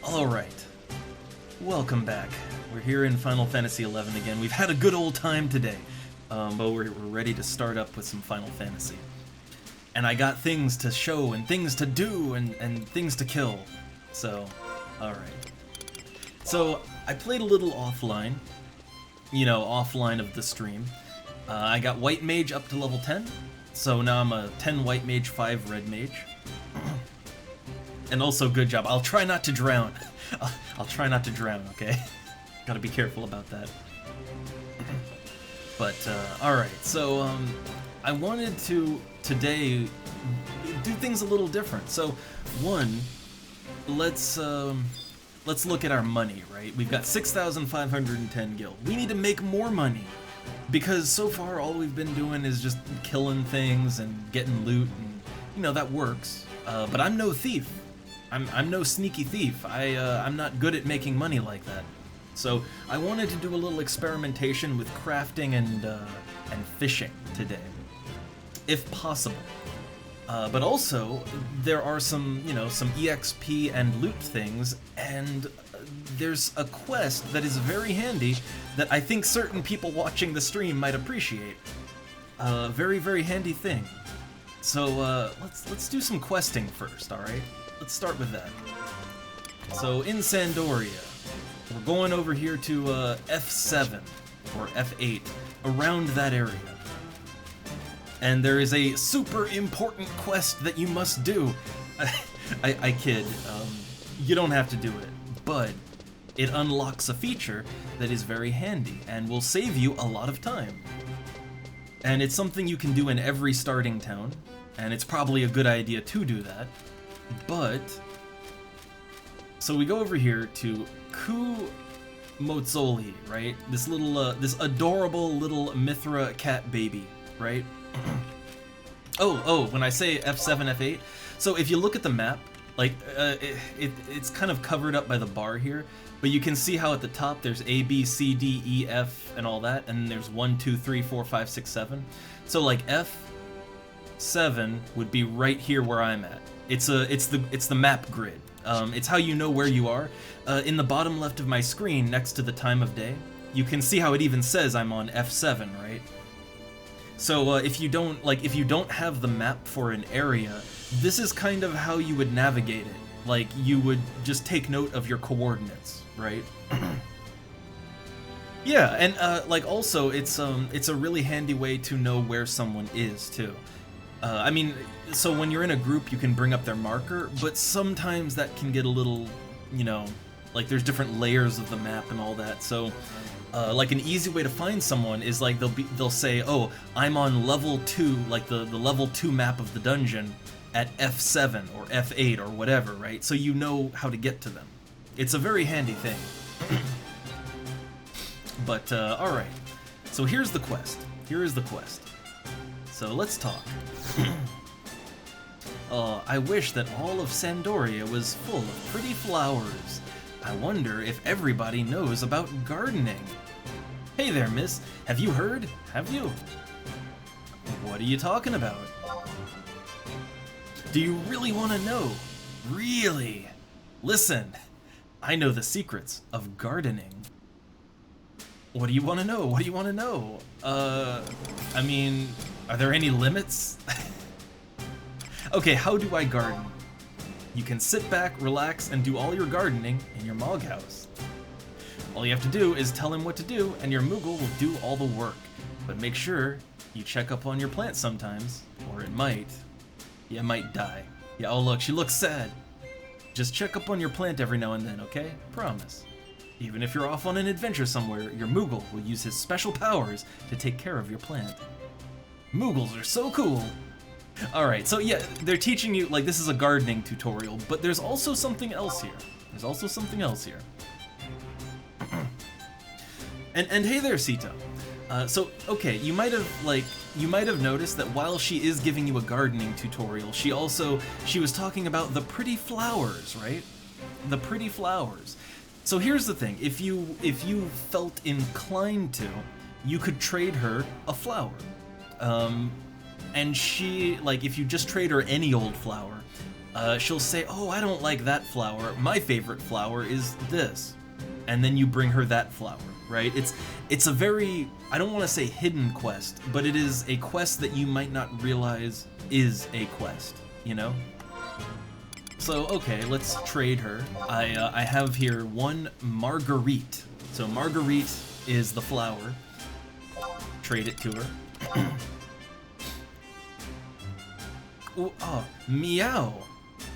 Alright, welcome back. We're here in Final Fantasy XI again. We've had a good old time today, but we're ready to start up with some Final Fantasy. And I got things to show, and things to do, and things to kill. So, alright. So, I played a little offline, offline of the stream. I got White Mage up to level 10, so now I'm a 10 White Mage, 5 Red Mage. And also, good job. I'll try not to drown. I'll try not to drown, okay? Gotta be careful about that. But, alright, so, I wanted to, today, do things a little different. So, one, let's look at our money, right? We've got 6,510 gil. We need to make more money. Because so far, all we've been doing is just killing things and getting loot, and, that works. But I'm no thief. I'm no sneaky thief. I'm not good at making money like that. So I wanted to do a little experimentation with crafting and fishing today, if possible. But also there are some EXP and loot things, and there's a quest that is very handy that I think certain people watching the stream might appreciate. Very, very handy thing. So let's do some questing first, all right? Let's start with that. So in Sandoria, we're going over here to F7 or F8, around that area. And there is a super important quest that you must do. I kid. You don't have to do it, but it unlocks a feature that is very handy and will save you a lot of time. And it's something you can do in every starting town, and it's probably a good idea to do that. But, so we go over here to Ku Mozzoli, right? This little, this adorable little Mithra cat baby, right? when I say F7, F8, so if you look at the map, like, it's kind of covered up by the bar here, but you can see how at the top there's A, B, C, D, E, F, and all that, and there's 1, 2, 3, 4, 5, 6, 7. So like F7 would be right here where I'm at. It's the map grid. It's how you know where you are. In the bottom left of my screen, next to the time of day, you can see how it even says I'm on F7, right? So if you don't have the map for an area, this is kind of how you would navigate it. Like, you would just take note of your coordinates, right? Yeah, and also it's a really handy way to know where someone is too. I mean, so when you're in a group, you can bring up their marker, but sometimes that can get a little, like there's different layers of the map and all that. So, like an easy way to find someone is like they'll say, oh, I'm on level 2, like the level 2 map of the dungeon at F7 or F8 or whatever, right? So you know how to get to them. It's a very handy thing. But, alright. So here's the quest. Here is the quest. So let's talk. I wish that all of Sandoria was full of pretty flowers. I wonder if everybody knows about gardening. Hey there, miss. Have you heard? Have you? What are you talking about? Do you really want to know? Really? Listen, I know the secrets of gardening. What do you want to know? What do you want to know? I mean, are there any limits? Okay, how do I garden? You can sit back, relax, and do all your gardening in your Mog house. All you have to do is tell him what to do, and your Moogle will do all the work. But make sure you check up on your plant sometimes, or it might die. Yeah, oh look, she looks sad. Just check up on your plant every now and then, okay? Promise. Even if you're off on an adventure somewhere, your Moogle will use his special powers to take care of your plant. Moogles are so cool! Alright, so yeah, they're teaching you, like, this is a gardening tutorial, but there's also something else here. There's also something else here. and hey there, Sito. So, okay, you might have noticed that while she is giving you a gardening tutorial, she was talking about the pretty flowers, right? The pretty flowers. So here's the thing, if you felt inclined to, you could trade her a flower. And she, like, if you just trade her any old flower, she'll say, oh, I don't like that flower. My favorite flower is this. And then you bring her that flower, right? It's a very, I don't want to say hidden quest, but it is a quest that you might not realize is a quest, you know? So, okay, let's trade her. I have here one Marguerite. So Marguerite is the flower. Trade it to her. Ooh, oh, meow.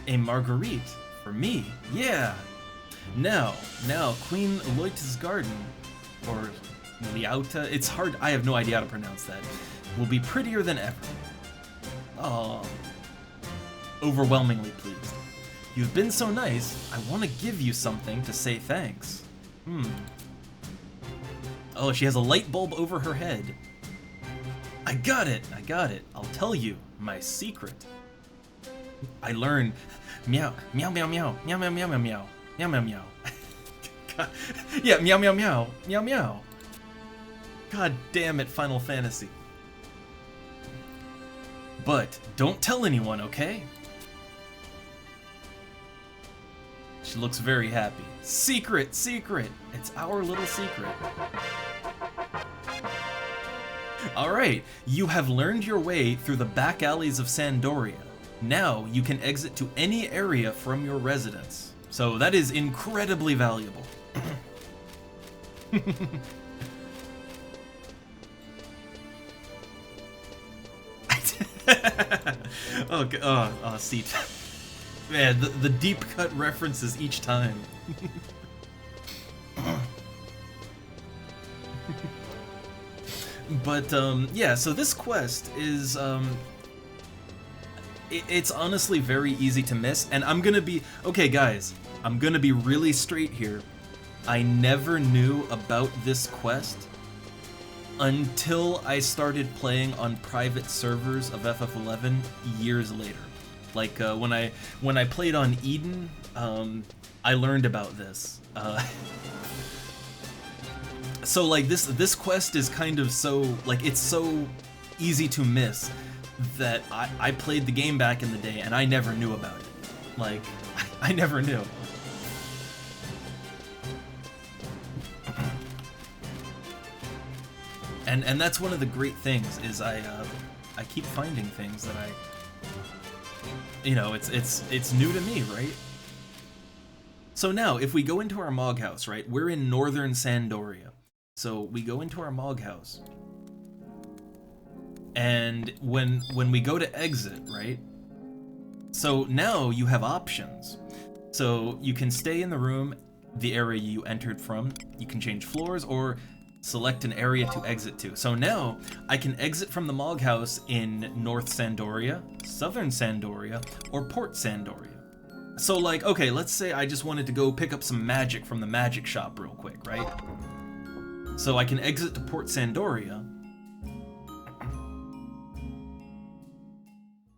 A Marguerite. For me, yeah. Now, Queen Leuta's garden, or Liauta, it's hard, I have no idea how to pronounce that, will be prettier than ever. Oh, overwhelmingly pleased. You've been so nice, I want to give you something to say thanks. Oh, she has a light bulb over her head. I got it. I'll tell you my secret. I learned meow, meow, meow, meow, meow, meow, meow, meow, meow. Meow meow meow. Yeah, meow meow meow. Meow meow. God damn it, Final Fantasy. But don't tell anyone, okay? She looks very happy. Secret! It's our little secret. Alright, you have learned your way through the back alleys of Sandoria. Now you can exit to any area from your residence. So that is incredibly valuable. Oh, seat. Man, the deep cut references each time. But yeah, so this quest is it's honestly very easy to miss, and I'm gonna be okay, guys. I'm gonna be really straight here. I never knew about this quest until I started playing on private servers of FF11 years later. Like when I played on Eden, I learned about this. So like this quest is kind of so like it's so easy to miss that I played the game back in the day and I never knew about it. Like I never knew. And that's one of the great things is I keep finding things that you know, it's new to me, right? So now, if we go into our Mog House, right, we're in northern Sandoria. So we go into our Mog House, and when we go to exit, right, so now you have options. So you can stay in the room, the area you entered from, you can change floors, or select an area to exit to. So now I can exit from the Mog House in North Sandoria, Southern Sandoria, or Port Sandoria. So like, okay, let's say I just wanted to go pick up some magic from the magic shop real quick, right? So I can exit to Port Sandoria.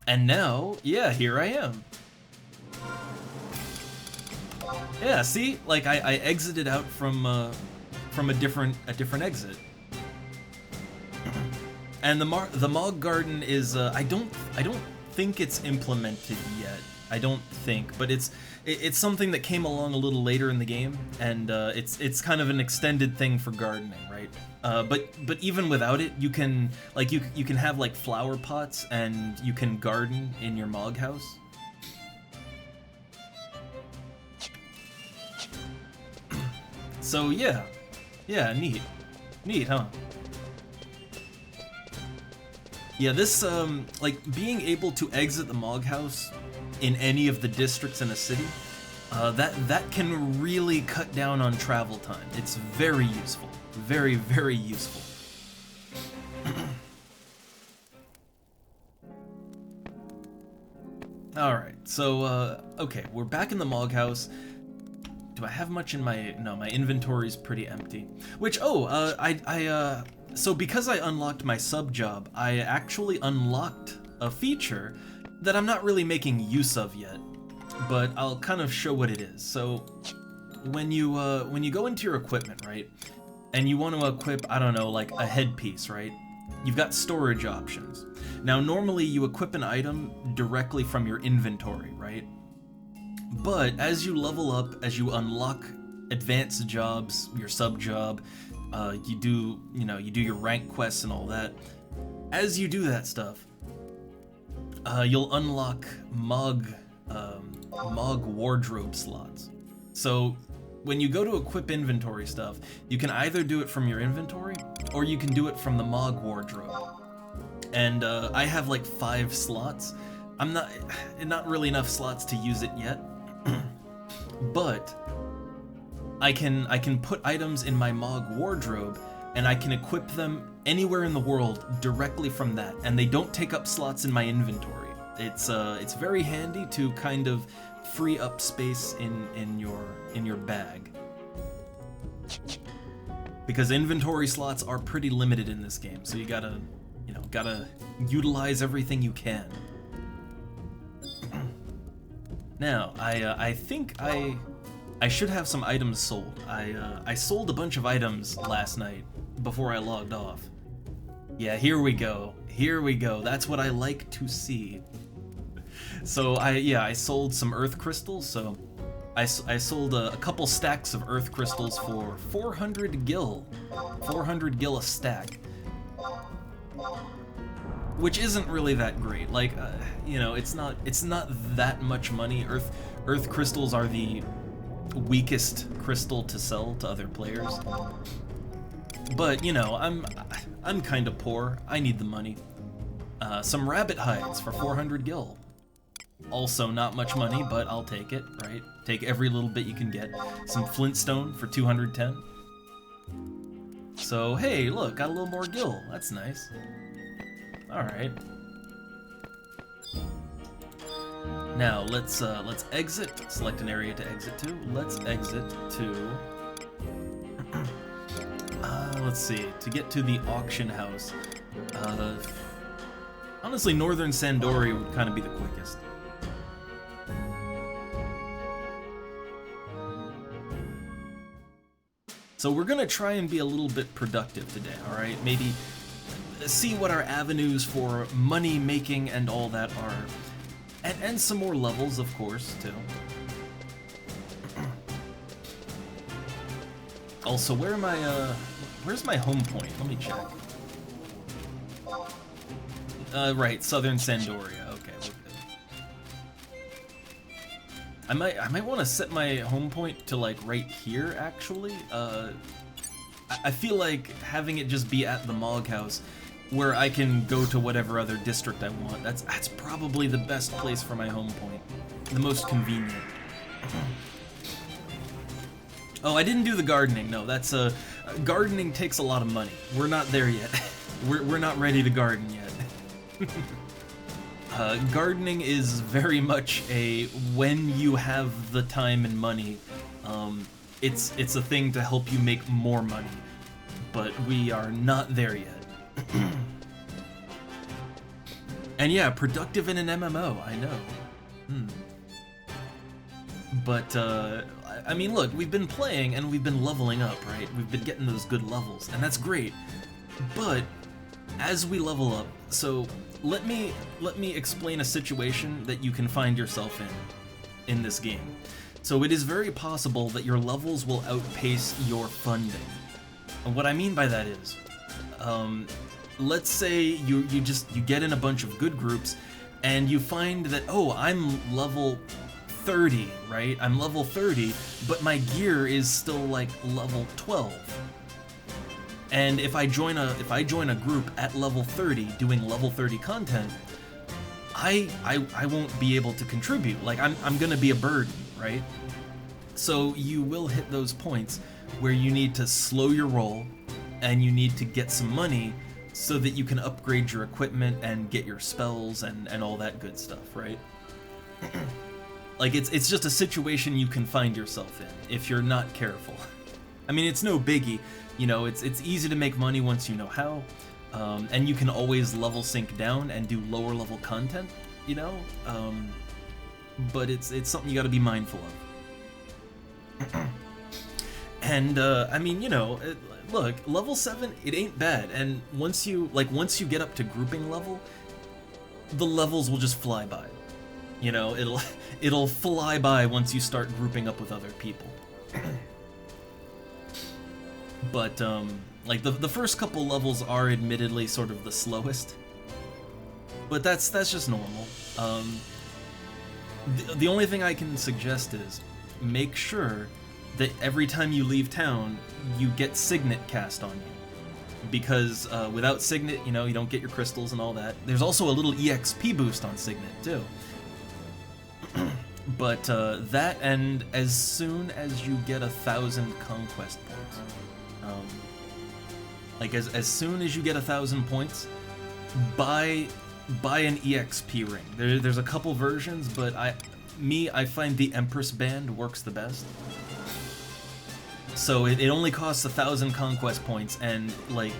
And now, yeah, here I am. Yeah, see? Like I exited out from a different exit. And the Mog Garden is I don't think it's implemented yet. I don't think, but it's something that came along a little later in the game, and it's kind of an extended thing for gardening, right? But even without it, you can like you can have like flower pots and you can garden in your Mog House. So yeah, neat, huh? Yeah, this like being able to exit the Mog House in any of the districts in a city, that can really cut down on travel time. It's very useful, very useful. All right, so okay, we're back in the Mog House. Do I have much in my... No, my inventory's pretty empty. Which, so because I unlocked my sub job, I actually unlocked a feature that I'm not really making use of yet, but I'll kind of show what it is. So when you go into your equipment, right, and you want to equip, I don't know, like a headpiece, right, you've got storage options. Now, normally you equip an item directly from your inventory, right? But as you level up, as you unlock advanced jobs, your sub job, you do your rank quests and all that. As you do that stuff, you'll unlock Mog wardrobe slots. So when you go to equip inventory stuff, you can either do it from your inventory or you can do it from the Mog wardrobe. And I have like 5 slots. Not really enough slots to use it yet, but I can put items in my Mog wardrobe and I can equip them anywhere in the world directly from that, and they don't take up slots in my inventory. It's very handy to kind of free up space in your bag, because inventory slots are pretty limited in this game, so you gotta utilize everything you can. Now, I think I should have some items sold. I sold a bunch of items last night before I logged off. Yeah, here we go. Here we go. That's what I like to see. So I sold some earth crystals. So I sold a couple stacks of earth crystals for 400 gil. 400 gil a stack. Which isn't really that great. Like, it's not that much money. Earth crystals are the weakest crystal to sell to other players. But I'm kind of poor. I need the money. Some rabbit hides for 400 gil. Also not much money, but I'll take it, right? Take every little bit you can get. Some flintstone for 210. So hey, look, got a little more gil. That's nice. Alright. Now let's exit. Select an area to exit to. Let's exit to let's see, to get to the auction house. Honestly, Northern Sandori would kind of be the quickest. So we're gonna try and be a little bit productive today, alright? Maybe see what our avenues for money making and all that are. And some more levels, of course, too. Also, where's my home point? Let me check. Right, Southern Sandoria. Okay, we're good. I might want to set my home point to like right here, actually. I feel like having it just be at the Mog House, where I can go to whatever other district I want. That's probably the best place for my home point. The most convenient. Oh, I didn't do the gardening. No, that's gardening takes a lot of money. We're not there yet. we're not ready to garden yet. Gardening is very much a when you have the time and money. It's a thing to help you make more money, but we are not there yet. And yeah, productive in an MMO, I know. But, I mean, look, we've been playing and we've been leveling up, right? We've been getting those good levels, and that's great. But, as we level up, so let me explain a situation that you can find yourself in this game. So it is very possible that your levels will outpace your funding. And what I mean by that is, let's say you get in a bunch of good groups and you find that, oh, I'm level 30, right? I'm level 30, but my gear is still like level 12. And if I join a group at level 30 doing level 30 content, I won't be able to contribute. Like I'm gonna be a burden, right? So you will hit those points where you need to slow your roll and you need to get some money so that you can upgrade your equipment and get your spells and all that good stuff, right? Like it's just a situation you can find yourself in if you're not careful. I mean, it's no biggie, it's easy to make money once you know how, and you can always level sync down and do lower level content, but it's something you got to be mindful of. And I mean, look, level 7, it ain't bad, and once you get up to grouping level, the levels will just fly by. You know, it'll fly by once you start grouping up with other people. But like the first couple levels are admittedly sort of the slowest, but that's just normal. The only thing I can suggest is make sure that every time you leave town, you get Signet cast on you. Because without Signet, you know, you don't get your crystals and all that. There's also a little EXP boost on Signet, too. But that, and as soon as you get 1,000 conquest points, like as soon as you get 1,000 points, buy an EXP ring. There's a couple versions, but I find the Empress Band works the best. So it only costs 1,000 conquest points, and like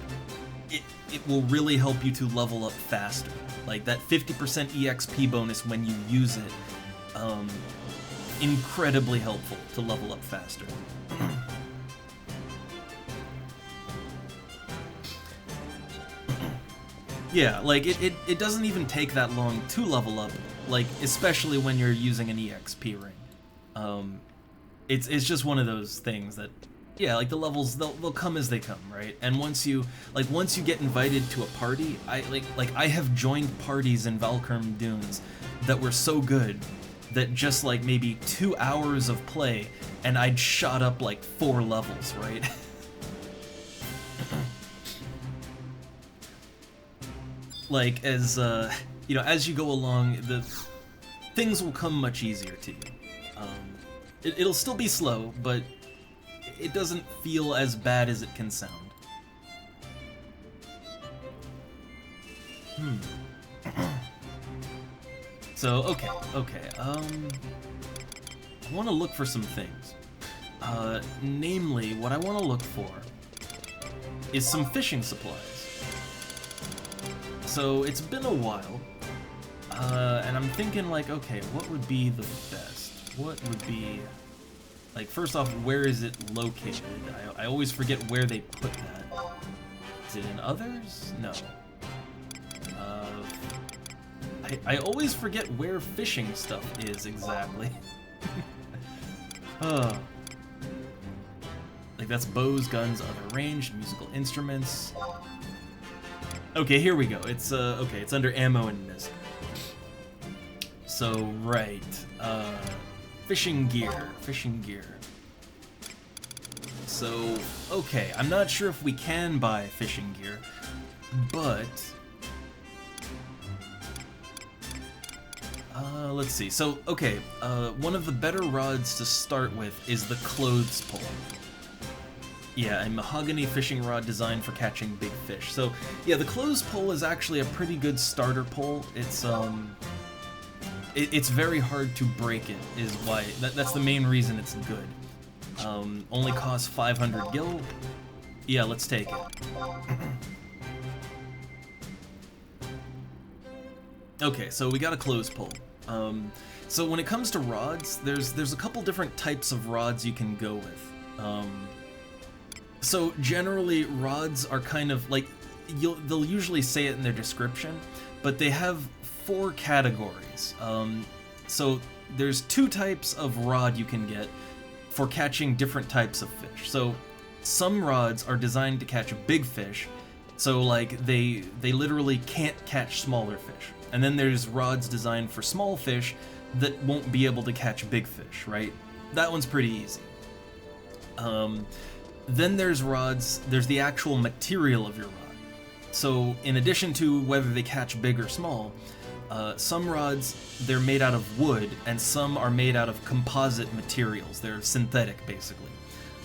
it will really help you to level up faster. Like that 50% EXP bonus when you use it, incredibly helpful to level up faster. Yeah, like it doesn't even take that long to level up, like especially when you're using an EXP ring. It's just one of those things that, yeah, like the levels they'll come as they come, right? And once you get invited to a party, I have joined parties in Valkurm Dunes that were so good that just like maybe 2 hours of play and I'd shot up like 4 levels, right? Like as you know, as you go along, the things will come much easier to you. It'll still be slow, but it doesn't feel as bad as it can sound. So, okay. I want to look for some things. Namely, what I want to look for is some fishing supplies. So, it's been a while, and I'm thinking like, okay, what would be the best? What would be... Like, first off, where is it located? I always forget where they put that. Is it in others? No. I always forget where fishing stuff is exactly. Like, that's bows, guns, other ranged, musical instruments. Okay, here we go. It's, okay, it's under ammo and mist. So, right. Fishing gear. So, okay, I'm not sure if we can buy fishing gear, but... let's see. So, okay, one of the better rods to start with is the clothes pole. Yeah, a mahogany fishing rod designed for catching big fish. So, yeah, the clothes pole is actually a pretty good starter pole. It's, it's very hard to break it, is why. That's the main reason it's good. Only costs 500 gil. Yeah, let's take it. Okay, so we got a clothes pole. So when it comes to rods, there's a couple different types of rods you can go with. So generally, rods are kind of like, they'll usually say it in their description, but they have 4 categories. So there's 2 types of rod you can get for catching different types of fish. So some rods are designed to catch big fish, so like they literally can't catch smaller fish. And then there's rods designed for small fish that won't be able to catch big fish, right? That one's pretty easy. Then there's rods, there's the actual material of your rod. So in addition to whether they catch big or small, some rods, they're made out of wood, and some are made out of composite materials. They're synthetic, basically.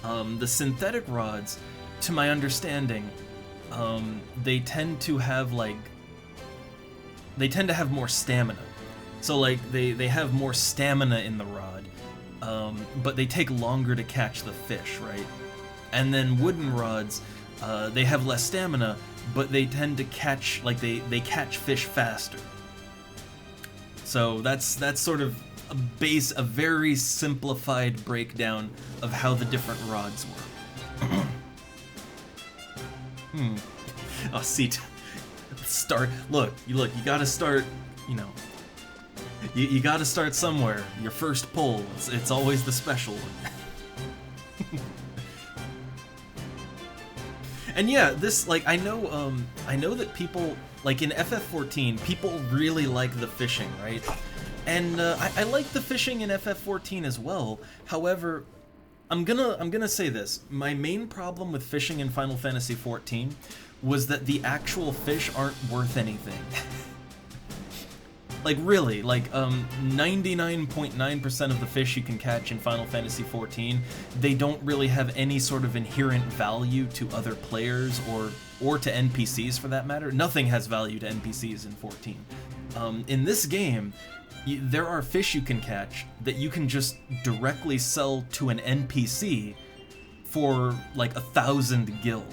The synthetic rods, to my understanding, they tend to have, like... They tend to have more stamina. So, like, they have more stamina in the rod, but they take longer to catch the fish, right? And then wooden rods, they have less stamina, but they tend to catch, like, they catch fish faster. So that's sort of a very simplified breakdown of how the different rods work. Oh, see, look, you gotta start you know, you got to start somewhere. Your first pull, it's always the special one. And yeah, this, like, I know that people, like in FF14, people really like the fishing, right? And I like the fishing in FF14 as well. However, I'm gonna say this. My main problem with fishing in Final Fantasy XIV was that the actual fish aren't worth anything. Like, really, like, 99.9% of the fish you can catch in Final Fantasy XIV, they don't really have any sort of inherent value to other players or to NPCs for that matter. Nothing has value to NPCs in 14. In this game, there are fish you can catch that you can just directly sell to an NPC for like 1,000 gil.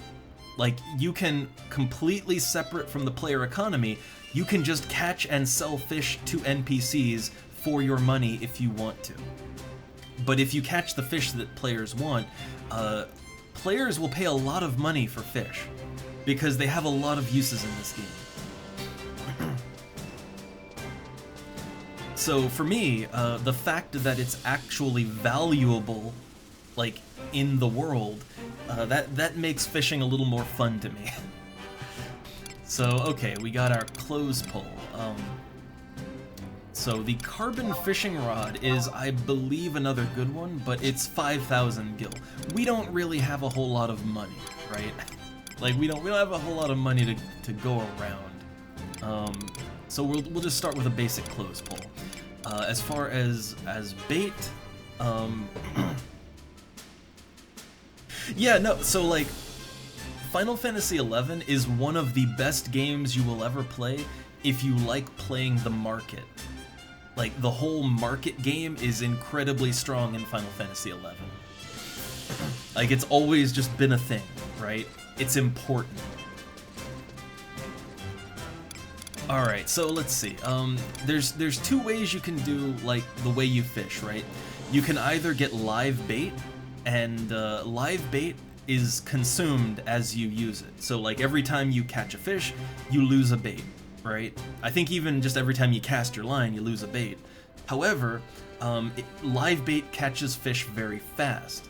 Like, you can, completely separate from the player economy, you can just catch and sell fish to NPCs for your money if you want to. But if you catch the fish that players want, players will pay a lot of money for fish, because they have a lot of uses in this game. So for me, the fact that it's actually valuable, like, in the world, that makes fishing a little more fun to me. So, okay, we got our clothes pull. So the carbon fishing rod is, I believe, another good one, but it's 5,000 gil. We don't really have a whole lot of money, right? Like, we don't have a whole lot of money to go around. So we'll just start with a basic clothes pull. As far as bait, yeah, no, so like, Final Fantasy XI is one of the best games you will ever play if you like playing the market. Like, the whole market game is incredibly strong in Final Fantasy XI. Like, it's always just been a thing, right? It's important. Alright, so let's see. There's two ways you can do, like, the way you fish, right? You can either get live bait, and live bait is consumed as you use it. So, like, every time you catch a fish, you lose a bait, right? I think even just every time you cast your line, you lose a bait. However, live bait catches fish very fast.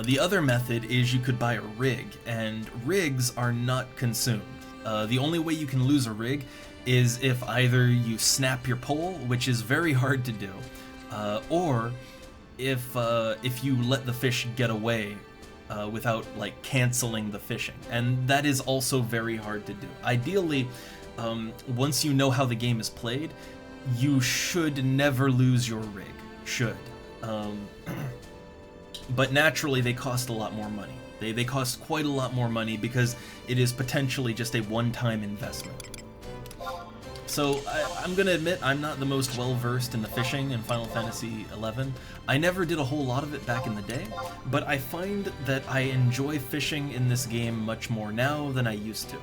The other method is you could buy a rig, and rigs are not consumed. The only way you can lose a rig is if either you snap your pole, which is very hard to do, or if you let the fish get away without, like, canceling the fishing, and that is also very hard to do. Ideally, once you know how the game is played, you should never lose your rig. Should. But naturally, they cost a lot more money. They cost quite a lot more money because it is potentially just a one-time investment. So, I'm gonna admit, I'm not the most well-versed in the fishing in Final Fantasy XI. I never did a whole lot of it back in the day, but I find that I enjoy fishing in this game much more now than I used to.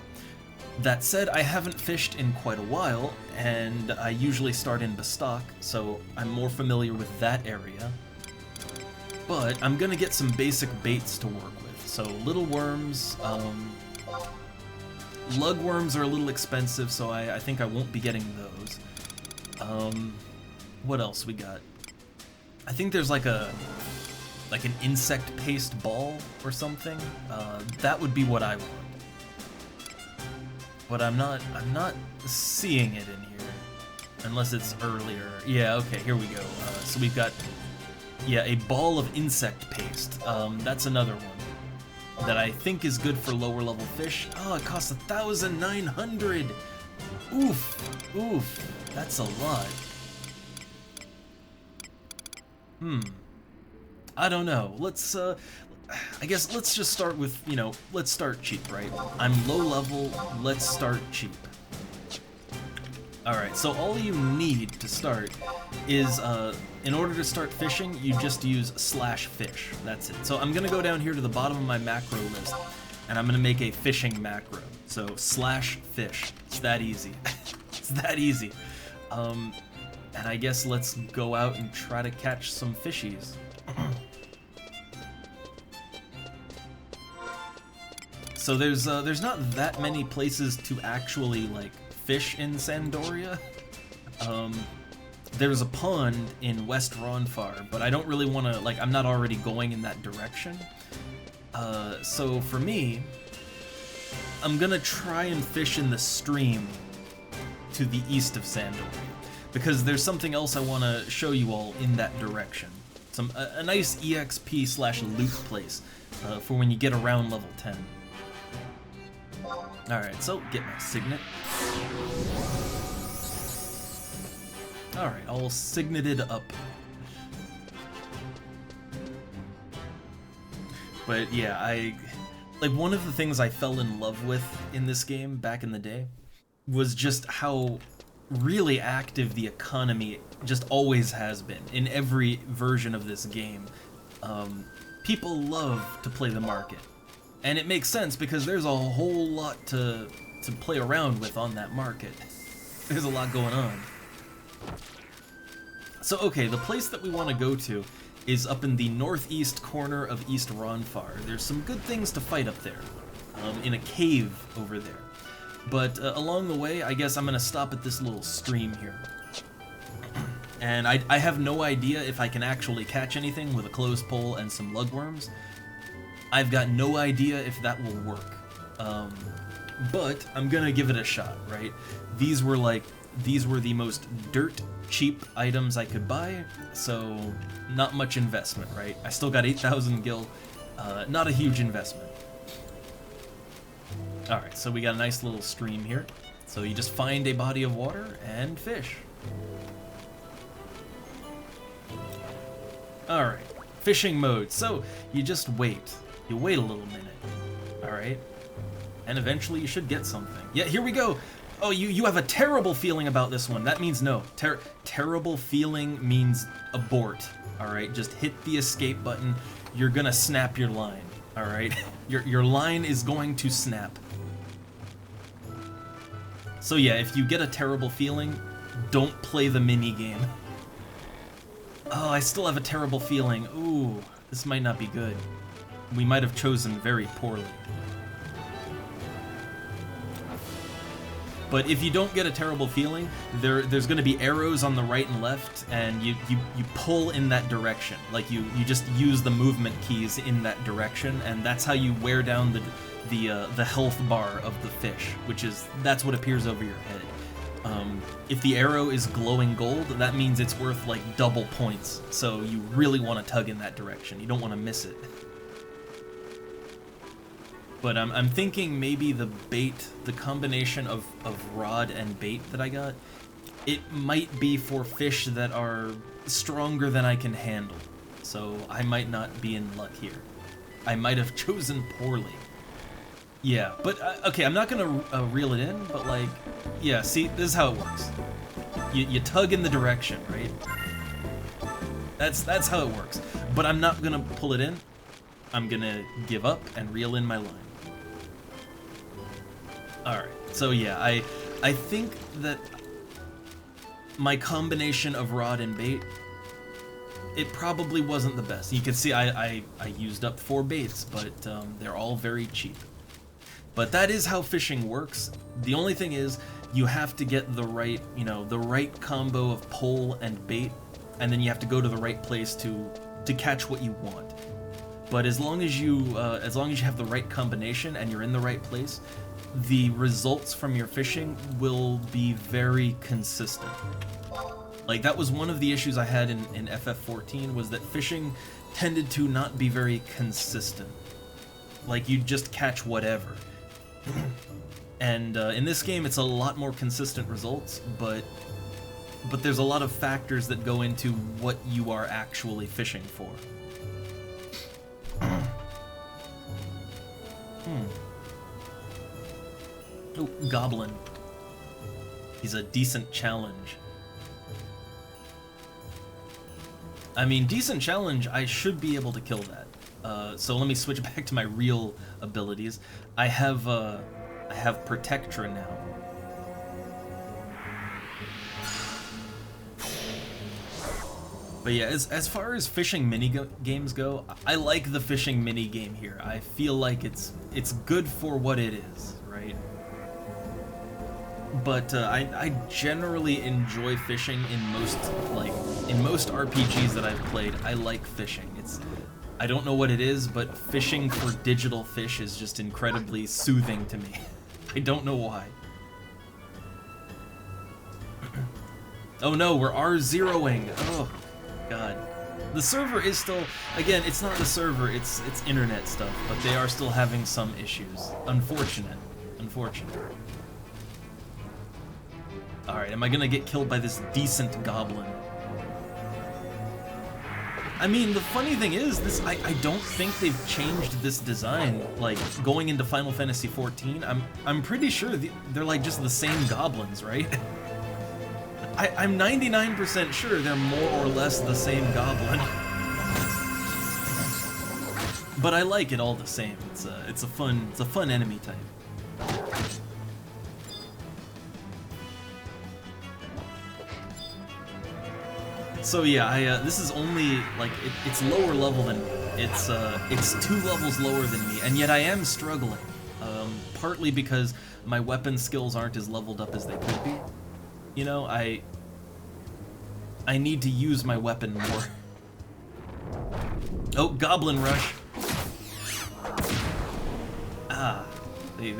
That said, I haven't fished in quite a while, and I usually start in Bastok, so I'm more familiar with that area. But I'm gonna get some basic baits to work with. So, little worms, lugworms are a little expensive, so I think I won't be getting those. What else we got? I think there's like an insect paste ball or something. That would be what I want. But I'm not seeing it in here. Unless it's earlier. Yeah, okay, here we go. So we've got, yeah, a ball of insect paste. That's another one that I think is good for lower level fish. Oh, it costs 1,900! Oof, oof, that's a lot. I don't know. Let's, I guess let's just start with, you know, let's start cheap, right? I'm low level, let's start cheap. Alright, so all you need to start is, in order to start fishing, you just use /fish. That's it. So I'm gonna go down here to the bottom of my macro list, and I'm gonna make a fishing macro. So /fish. It's that easy. It's that easy. And I guess let's go out and try to catch some fishies. So there's not that many places to actually, like, fish in Sandoria. There's a pond in West Ronfar, but I don't really want to, like, I'm not already going in that direction. So for me, I'm gonna try and fish in the stream to the east of Sandoria, because there's something else I want to show you all in that direction. A nice EXP/loot place for when you get around level 10. Alright, so get my signet. Alright, all signeted up. But yeah, like, one of the things I fell in love with in this game back in the day was just how really active the economy just always has been in every version of this game. People love to play the market, and it makes sense because there's a whole lot to play around with on that market. There's a lot going on. So okay, the place that we want to go to is up in the northeast corner of East Ronfar. There's some good things to fight up there, in a cave over there. But along the way, I guess I'm gonna stop at this little stream here. And I have no idea if I can actually catch anything with a closed pole and some lugworms. I've got no idea if that will work. But I'm gonna give it a shot, right? These were the most dirt cheap items I could buy, so not much investment, right? I still got 8,000 gil, not a huge investment. Alright, so we got a nice little stream here. So you just find a body of water and fish. Alright, fishing mode. So you just wait. You wait a little minute. Alright? And eventually you should get something. Yeah, here we go! Oh, you have a terrible feeling about this one. That means no. Terrible feeling means abort. Alright, just hit the escape button. You're gonna snap your line. Alright? Your line is going to snap. So yeah, if you get a terrible feeling, don't play the mini game. Oh, I still have a terrible feeling. Ooh, this might not be good. We might have chosen very poorly. But if you don't get a terrible feeling, there's going to be arrows on the right and left, and you pull in that direction. Like you just use the movement keys in that direction, and that's how you wear down the health bar of the fish, that's what appears over your head. If the arrow is glowing gold, that means it's worth like double points, so you really want to tug in that direction. You don't want to miss it. But I'm thinking maybe the bait, the combination of rod and bait that I got, it might be for fish that are stronger than I can handle. So I might not be in luck here. I might have chosen poorly. Yeah, but okay, I'm not gonna reel it in, but like, yeah, see, this is how it works. You tug in the direction, right? That's how it works. But I'm not gonna pull it in. I'm gonna give up and reel in my line. Alright, so yeah, I think that my combination of rod and bait, it probably wasn't the best. You can see I used up 4 baits, but they're all very cheap. But that is how fishing works. The only thing is, you have to get the right, the right combo of pole and bait, and then you have to go to the right place to catch what you want. But as long as you have the right combination and you're in the right place, the results from your fishing will be very consistent. Like, that was one of the issues I had in FF14, was that fishing tended to not be very consistent. Like, you'd just catch whatever. And in this game, it's a lot more consistent results, but there's a lot of factors that go into what you are actually fishing for. Oh, Goblin. He's a decent challenge. I mean, decent challenge, I should be able to kill that. So let me switch back to my real abilities. I have Protectra now. But yeah, as far as fishing games go, I like the fishing mini game here. I feel like it's good for what it is, right? but I generally enjoy fishing in most RPGs that I've played. I like fishing. I don't know what it is, but fishing for digital fish is just incredibly soothing to me. I don't know why. Oh no, we're R0ing. Oh god. The server is still, again, it's not the server, it's internet stuff, but they are still having some issues. Unfortunate. Alright, am I gonna get killed by this decent goblin? I mean, the funny thing is, I don't think they've changed this design, like, going into Final Fantasy XIV. I'm pretty sure they're, like, just the same goblins, right? I'm 99% sure they're more or less the same goblin. But I like it all the same. It's a fun enemy type. So yeah, this is only, like, it's lower level than me. It's 2 levels lower than me, and yet I am struggling. Partly because my weapon skills aren't as leveled up as they could be. You know, I need to use my weapon more. Oh, Goblin Rush! Ah, they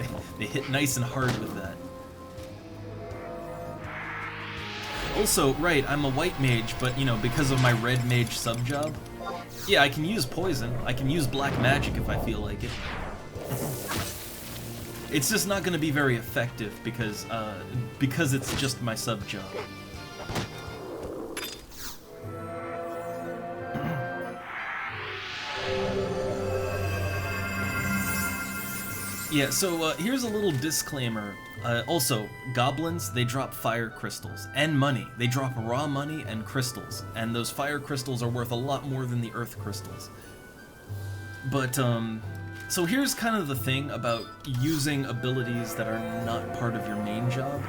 hit nice and hard with that. Also, right, I'm a white mage, but, you know, because of my red mage sub-job, yeah, I can use poison. I can use black magic if I feel like it. It's just not going to be very effective because it's just my sub-job. Yeah, so here's a little disclaimer. Also, goblins, they drop fire crystals and money. They drop raw money and crystals, and those fire crystals are worth a lot more than the earth crystals. But, so here's kind of the thing about using abilities that are not part of your main job.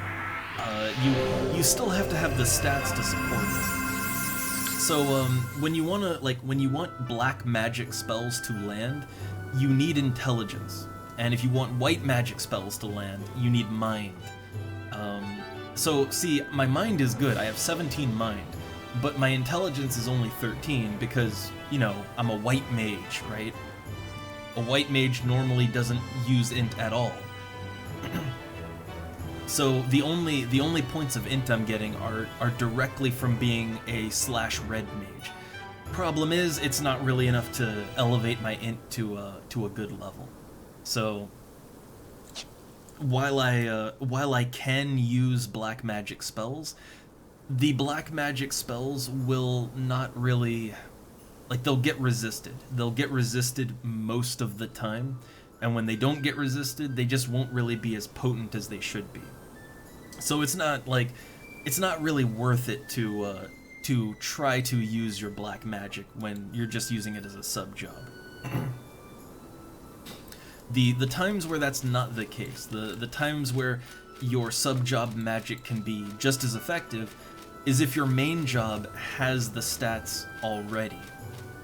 You still have to have the stats to support it. So, when you want black magic spells to land, you need intelligence. And if you want white magic spells to land, you need mind. So, see, my mind is good. I have 17 mind, but my intelligence is only 13 because, you know, I'm a white mage, right? A white mage normally doesn't use int at all. So the only points of int I'm getting are directly from being a /red mage. Problem is, it's not really enough to elevate my int to a good level. So while I can use black magic spells, the black magic spells will not really, like, they'll get resisted. They'll get resisted most of the time, and when they don't get resisted, they just won't really be as potent as they should be. So it's not really worth it to try to use your black magic when you're just using it as a sub-job. The times where that's not the case, the times where your sub-job magic can be just as effective, is if your main job has the stats already.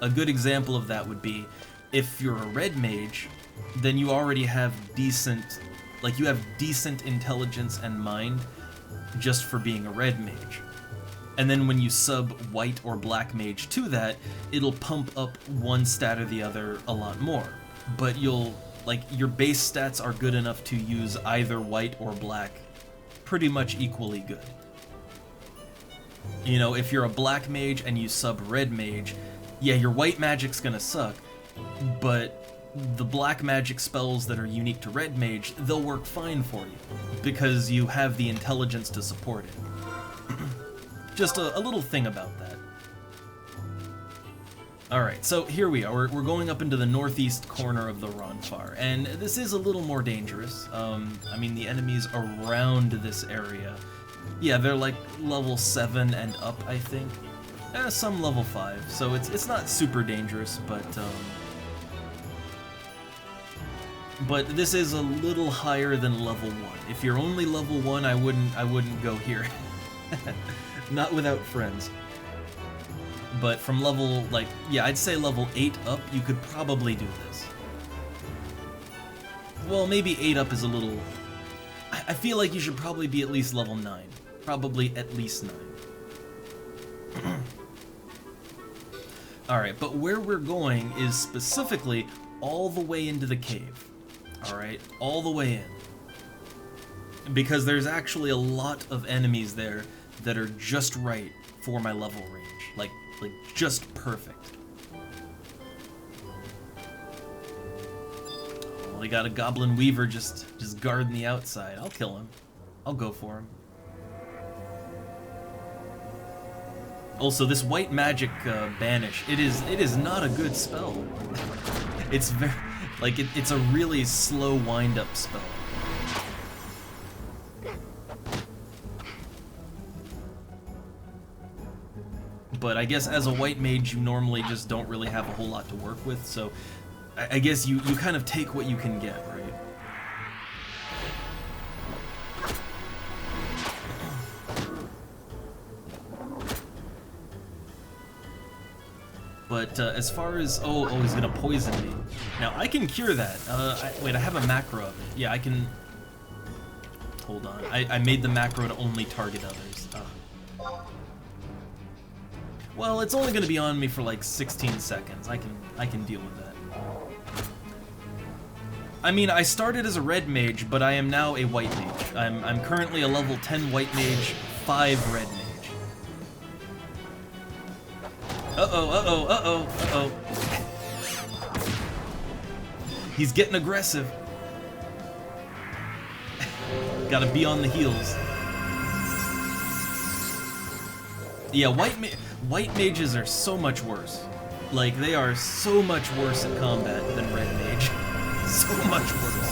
A good example of that would be, if you're a red mage, then you already have decent intelligence and mind just for being a red mage. And then when you sub white or black mage to that, it'll pump up one stat or the other a lot more. But your base stats are good enough to use either white or black pretty much equally good. You know, if you're a black mage and you sub red mage, yeah, your white magic's gonna suck, but the black magic spells that are unique to red mage, they'll work fine for you, because you have the intelligence to support it. Just a little thing about that. Alright, so here we are. We're going up into the northeast corner of the Ronfar, and this is a little more dangerous. I mean, the enemies around this area, yeah, they're like level 7 and up, I think. Some level 5, so it's not super dangerous, but this is a little higher than level 1. If you're only level 1, I wouldn't go here. Not without friends. But from level, like, yeah, I'd say level 8 up, you could probably do this. Well, maybe 8 up is a little... I feel like you should probably be at least level 9. Probably at least 9. Alright, but where we're going is specifically all the way into the cave. Alright, all the way in. Because there's actually a lot of enemies there that are just right for my level range. Like just perfect. Well, I got a Goblin Weaver just guarding the outside. I'll kill him. I'll go for him. Also, this white magic banish, it is not a good spell. It's very it's a really slow wind-up spell. But I guess as a white mage, you normally just don't really have a whole lot to work with, so I guess you kind of take what you can get, right? But as far as oh, he's gonna poison me. Now I can cure that. Wait, I have a macro of it. Yeah, I can. Hold on. I made the macro to only target others. Well, it's only gonna be on me for like 16 seconds. I can deal with that. I mean, I started as a red mage, but I am now a white mage. I'm currently a level 10 white mage, 5 red mage. Uh-oh. He's getting aggressive. Gotta be on the heels. Yeah, white mages are so much worse. Like, they are so much worse at combat than red mage. So much worse.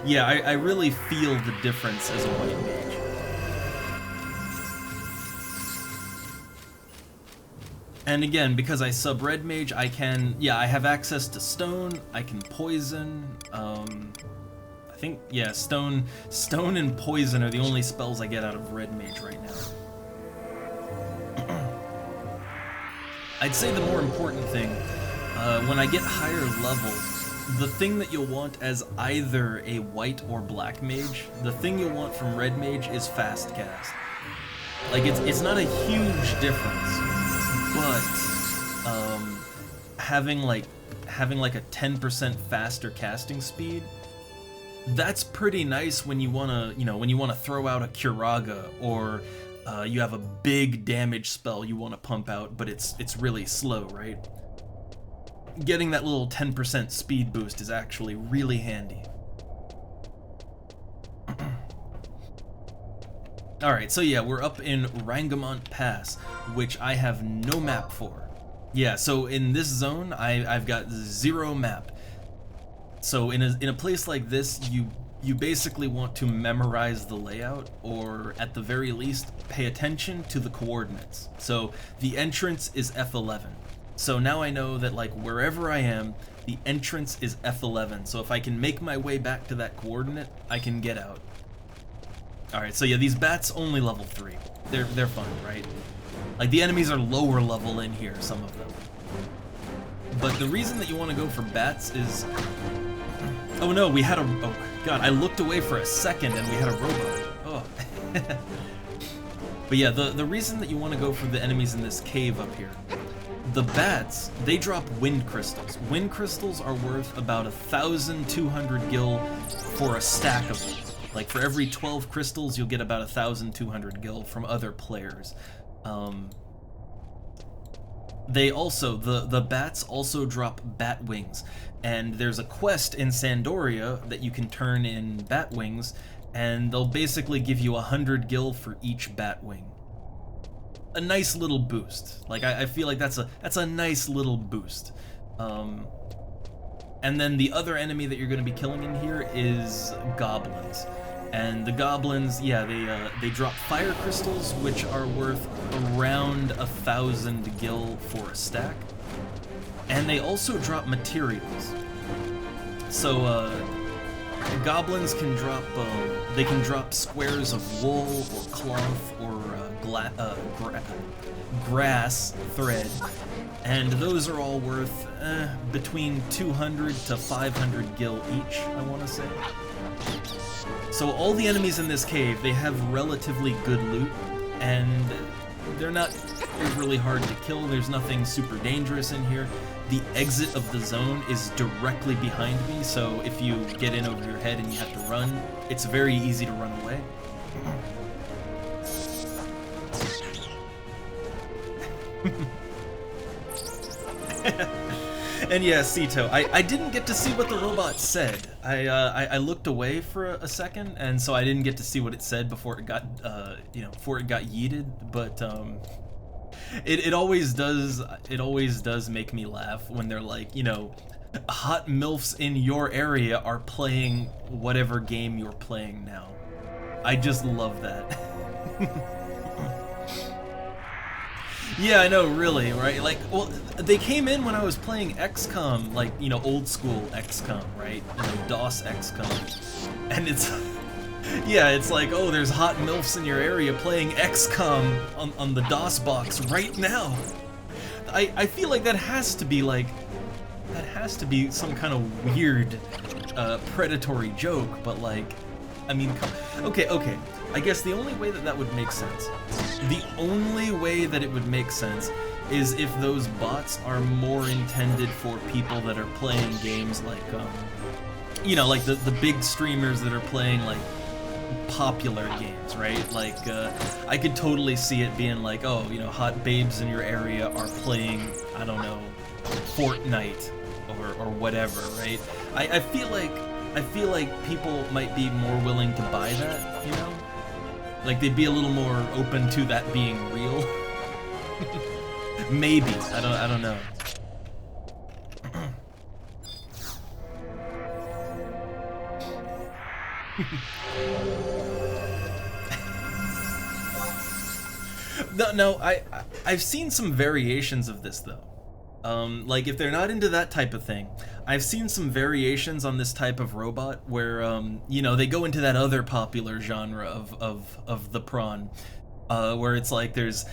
Yeah, I really feel the difference as a white mage. And again, because I sub red mage, I have access to stone, I can poison, I think, yeah, stone and poison are the only spells I get out of red mage right now. I'd say the more important thing, when I get higher levels, the thing that you'll want as either a white or black mage, the thing you'll want from red mage is fast cast. Like, it's not a huge difference, but having like a 10% faster casting speed, that's pretty nice when you wanna, when you wanna throw out a Curaga, or you have a big damage spell you wanna pump out, but it's really slow, right? Getting that little 10% speed boost is actually really handy. Alright, so yeah, we're up in Rangamont Pass, which I have no map for. Yeah, so in this zone, I've got 0 map. So in a place like this, you basically want to memorize the layout, or at the very least, pay attention to the coordinates. So the entrance is F11. So now I know that, like, wherever I am, the entrance is F11. So if I can make my way back to that coordinate, I can get out. Alright, so yeah, these bats only level 3. They're fun, right? Like, the enemies are lower level in here, some of them. But the reason that you want to go for bats is... Oh no, we had a... Oh god, I looked away for a second and we had a robot. Oh. But yeah, the reason that you want to go for the enemies in this cave up here, the bats, they drop wind crystals. Wind crystals are worth about 1,200 gil for a stack of them. Like, for every 12 crystals, you'll get about 1,200 gil from other players. They also, the bats also drop bat wings. And there's a quest in Sandoria that you can turn in bat wings, and they'll basically give you 100 gil for each bat wing. A nice little boost. Like, I feel like that's a nice little boost. And then the other enemy that you're going to be killing in here is goblins. And the goblins, yeah, they drop fire crystals, which are worth around 1,000 gil for a stack. And they also drop materials. So, goblins can drop, they can drop squares of wool, or cloth, or grass thread, and those are all worth between 200 to 500 gil each, I want to say. So all the enemies in this cave, they have relatively good loot, and they're not overly hard to kill. There's nothing super dangerous in here. The exit of the zone is directly behind me, so if you get in over your head and you have to run, it's very easy to run away. And yeah, Sito, I didn't get to see what the robot said. I looked away for a second, and so I didn't get to see what it said before it got before it got yeeted. But it always does make me laugh when they're like, you know, hot MILFs in your area are playing whatever game you're playing now. I just love that. Yeah, I know, really, right? Like, well, they came in when I was playing XCOM, like, you know, old school XCOM, right? You know, DOS XCOM. And it's, yeah, it's like, oh, there's hot MILFs in your area playing XCOM on the DOS box right now. I feel like that has to be, like, that has to be some kind of weird, predatory joke, but, like, I mean, okay. I guess the only way that would make sense, the only way that it would make sense is if those bots are more intended for people that are playing games like, you know, like the big streamers that are playing, like, popular games, right? Like, I could totally see it being like, oh, you know, hot babes in your area are playing, I don't know, Fortnite or whatever, right? I feel like people might be more willing to buy that, you know? Like, they'd be a little more open to that being real. Maybe. I don't know. No, I've seen some variations of this, though. Like, if they're not into that type of thing, I've seen some variations on this type of robot where, you know, they go into that other popular genre of the prawn, where it's like there's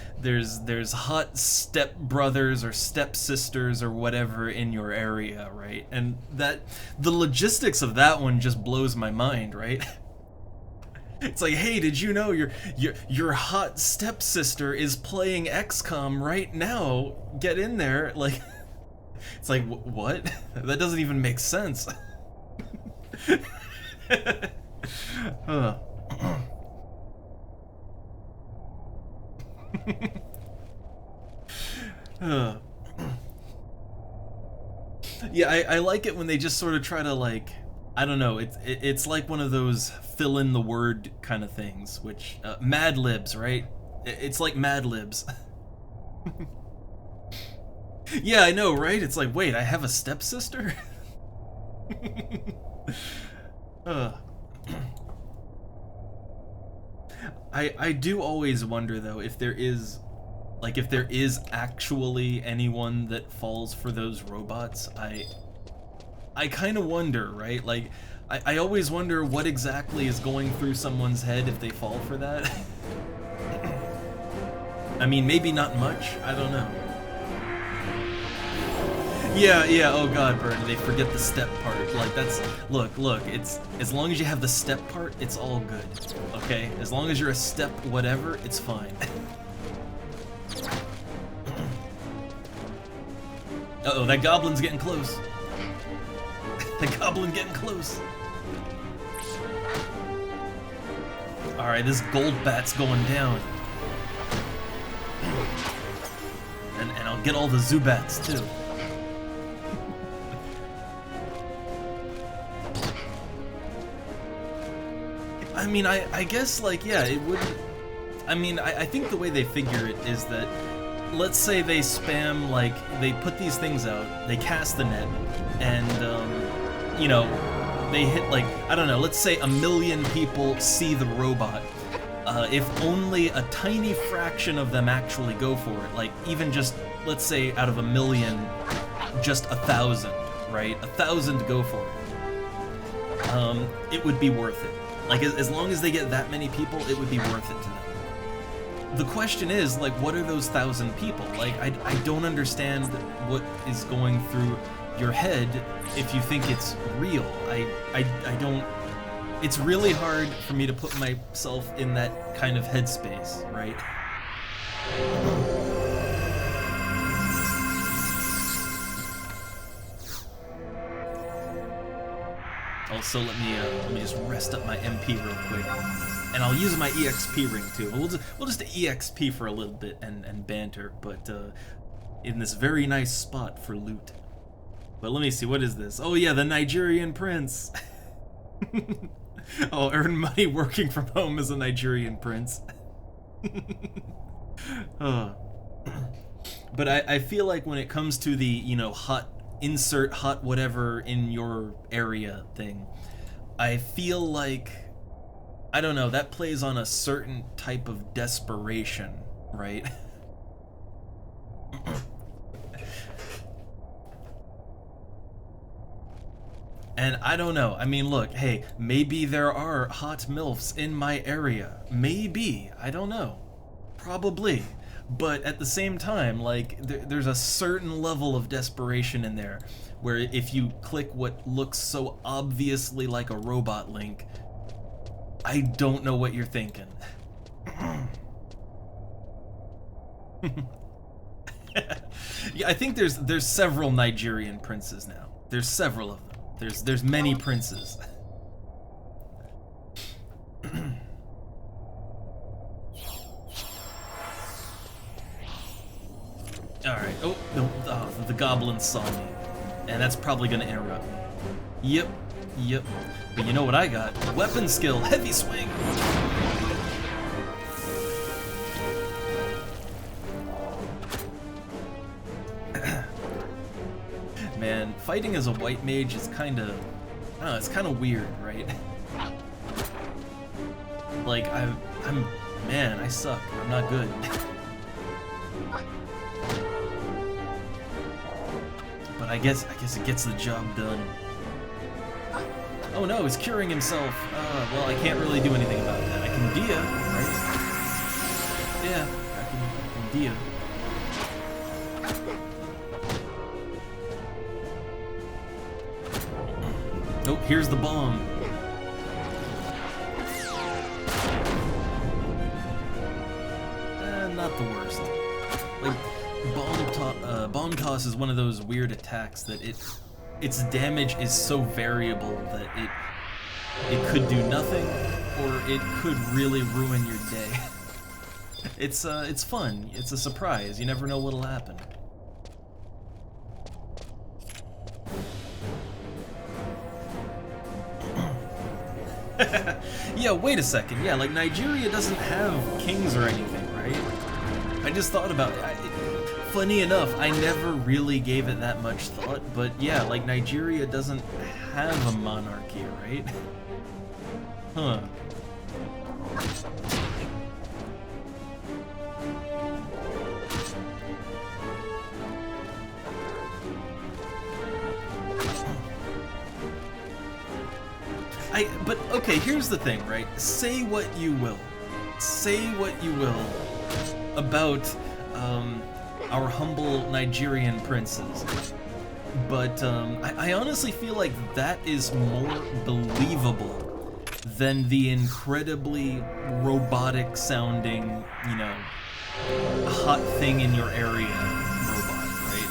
hot step brothers or step sisters or whatever in your area, right? And that the logistics of that one just blows my mind, right? It's like, hey, did you know your hot stepsister is playing XCOM right now? Get in there, like. It's like, what? That doesn't even make sense. Yeah, I like it when they just sort of try to, like, I don't know, it's like one of those fill in the word kind of things, which, Mad Libs, right? It's like Mad Libs. Yeah, I know, right? It's like, wait, I have a stepsister? I do always wonder, though, if there is actually anyone that falls for those robots. I kind of wonder, right? Like, I always wonder what exactly is going through someone's head if they fall for that. I mean, maybe not much, I don't know. Yeah, oh god, Bernie, they forget the step part. Like, that's, look, it's, as long as you have the step part, it's all good, okay? As long as you're a step whatever, it's fine. Uh-oh, that goblin's getting close. The goblin getting close. Alright, this gold bat's going down. And I'll get all the Zubats, too. I mean, I guess, like, yeah, it wouldn't... I mean, I think the way they figure it is that, let's say they spam, like, they put these things out, they cast the net, and, you know, they hit, like, I don't know, let's say 1 million people see the robot. If only a tiny fraction of them actually go for it, like, even just, let's say, out of 1 million, just 1,000, right? 1,000 go for it. It would be worth it. Like, as long as they get that many people, it would be worth it to them. the question is, like, what are those 1,000 people? Like, I don't understand what is going through your head if you think it's real. I don't... It's really hard for me to put myself in that kind of headspace, right? Also, let me just rest up my MP real quick, and I'll use my EXP ring too. We'll just EXP for a little bit and banter, but in this very nice spot for loot. But let me see, what is this? Oh yeah, the Nigerian prince. I'll earn money working from home as a Nigerian prince. But I feel like when it comes to the, you know, insert hot whatever in your area thing, I feel like, I don't know, that plays on a certain type of desperation, right? And I don't know, I mean, look, hey, maybe there are hot MILFs in my area. Maybe, I don't know. Probably. But at the same time, like, there's a certain level of desperation in there, where if you click what looks so obviously like a robot link, I don't know what you're thinking. Yeah, I think there's several Nigerian princes now. There's several of them. There's many princes. Alright, oh, no, the goblins saw me. And that's probably gonna interrupt me. Yep. But you know what I got? Weapon skill, heavy swing! Man, fighting as a white mage is kinda... I don't know, it's kinda weird, right? Like, man, I suck. I'm not good. But I guess it gets the job done. Oh no, he's curing himself. Well, I can't really do anything about that. I can Dia, right? Yeah, I can Dia. Oh, here's the bomb. Not the worst. Like, bomb toss is one of those weird attacks that its damage is so variable that it could do nothing, or it could really ruin your day. It's fun. It's a surprise. You never know what'll happen. Yeah, wait a second. Yeah, like, Nigeria doesn't have kings or anything, right? I just thought about it. Funny enough, I never really gave it that much thought, but yeah, like, Nigeria doesn't have a monarchy, right? Huh. But okay, here's the thing, right? Say what you will. Say what you will about our humble Nigerian princes. But I honestly feel like that is more believable than the incredibly robotic sounding, you know, hot thing in your area robot, right?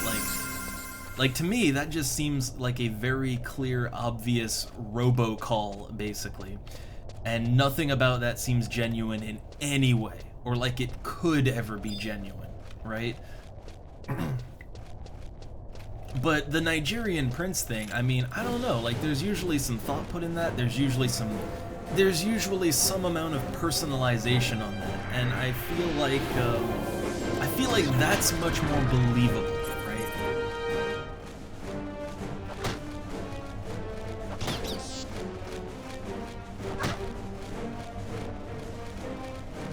Like to me, that just seems like a very clear, obvious robocall, basically. And nothing about that seems genuine in any way, or like it could ever be genuine, right? But the Nigerian prince thing, I mean, I don't know, like, there's usually some thought put in that, there's usually some amount of personalization on that, and I feel like that's much more believable.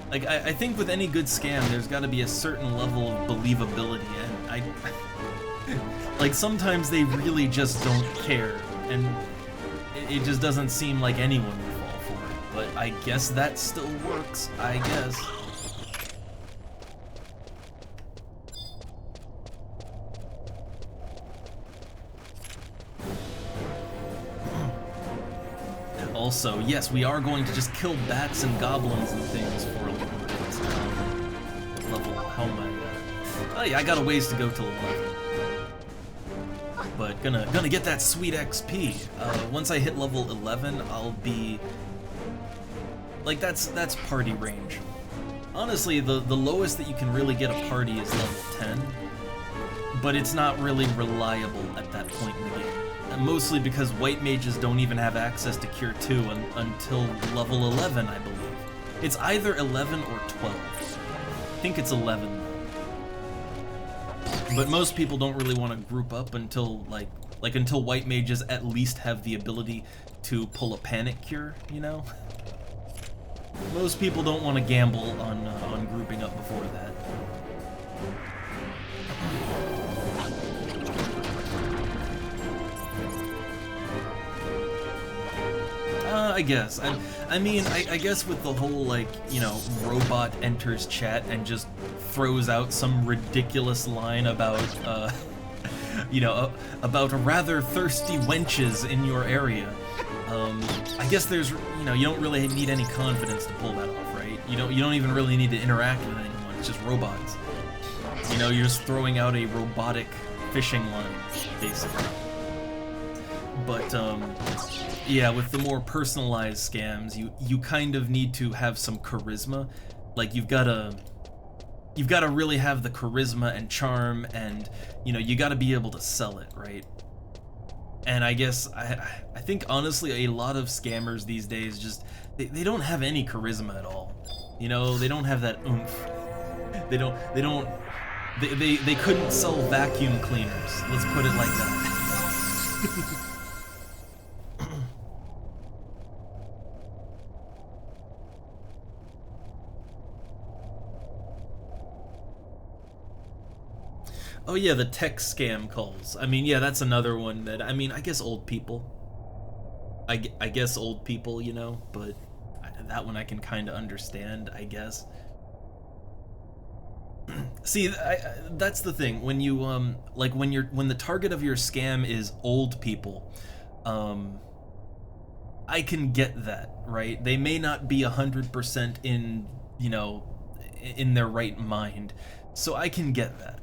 Like, I think with any good scam, there's got to be a certain level of believability, and like, sometimes they really just don't care, and it just doesn't seem like anyone would fall for it. But I guess that still works, I guess. also, yes, we are going to just kill bats and goblins and things for a little bit. Level, how am I? Oh yeah, I got a ways to go till 11. But gonna get that sweet XP. Once I hit level 11, I'll be like that's party range. Honestly, the lowest that you can really get a party is level 10, but it's not really reliable at that point in the game. And mostly because white mages don't even have access to Cure 2 until level 11, I believe. It's either 11 or 12. I think it's 11. But most people don't really want to group up until until white mages at least have the ability to pull a panic cure, you know? Most people don't want to gamble on grouping up before that. I guess. I mean, I guess with the whole, like, you know, robot enters chat and just throws out some ridiculous line about, you know, about rather thirsty wenches in your area. I guess there's, you know, you don't really need any confidence to pull that off, right? You don't even really need to interact with anyone. It's just robots. You know, you're just throwing out a robotic fishing line, basically. But, yeah, with the more personalized scams, you kind of need to have some charisma. Like, you've gotta really have the charisma and charm, and, you know, you gotta be able to sell it, right? And I guess, I think, honestly, a lot of scammers these days just, they don't have any charisma at all. You know, they don't have that oomph. They couldn't sell vacuum cleaners, let's put it like that. Oh yeah, the text scam calls. I mean, yeah, that's another one that, I mean, I guess old people. I guess old people, you know, but that one I can kind of understand, I guess. See, that's the thing. When you, like, when the target of your scam is old people, I can get that, right? They may not be 100% in, you know, in their right mind, so I can get that.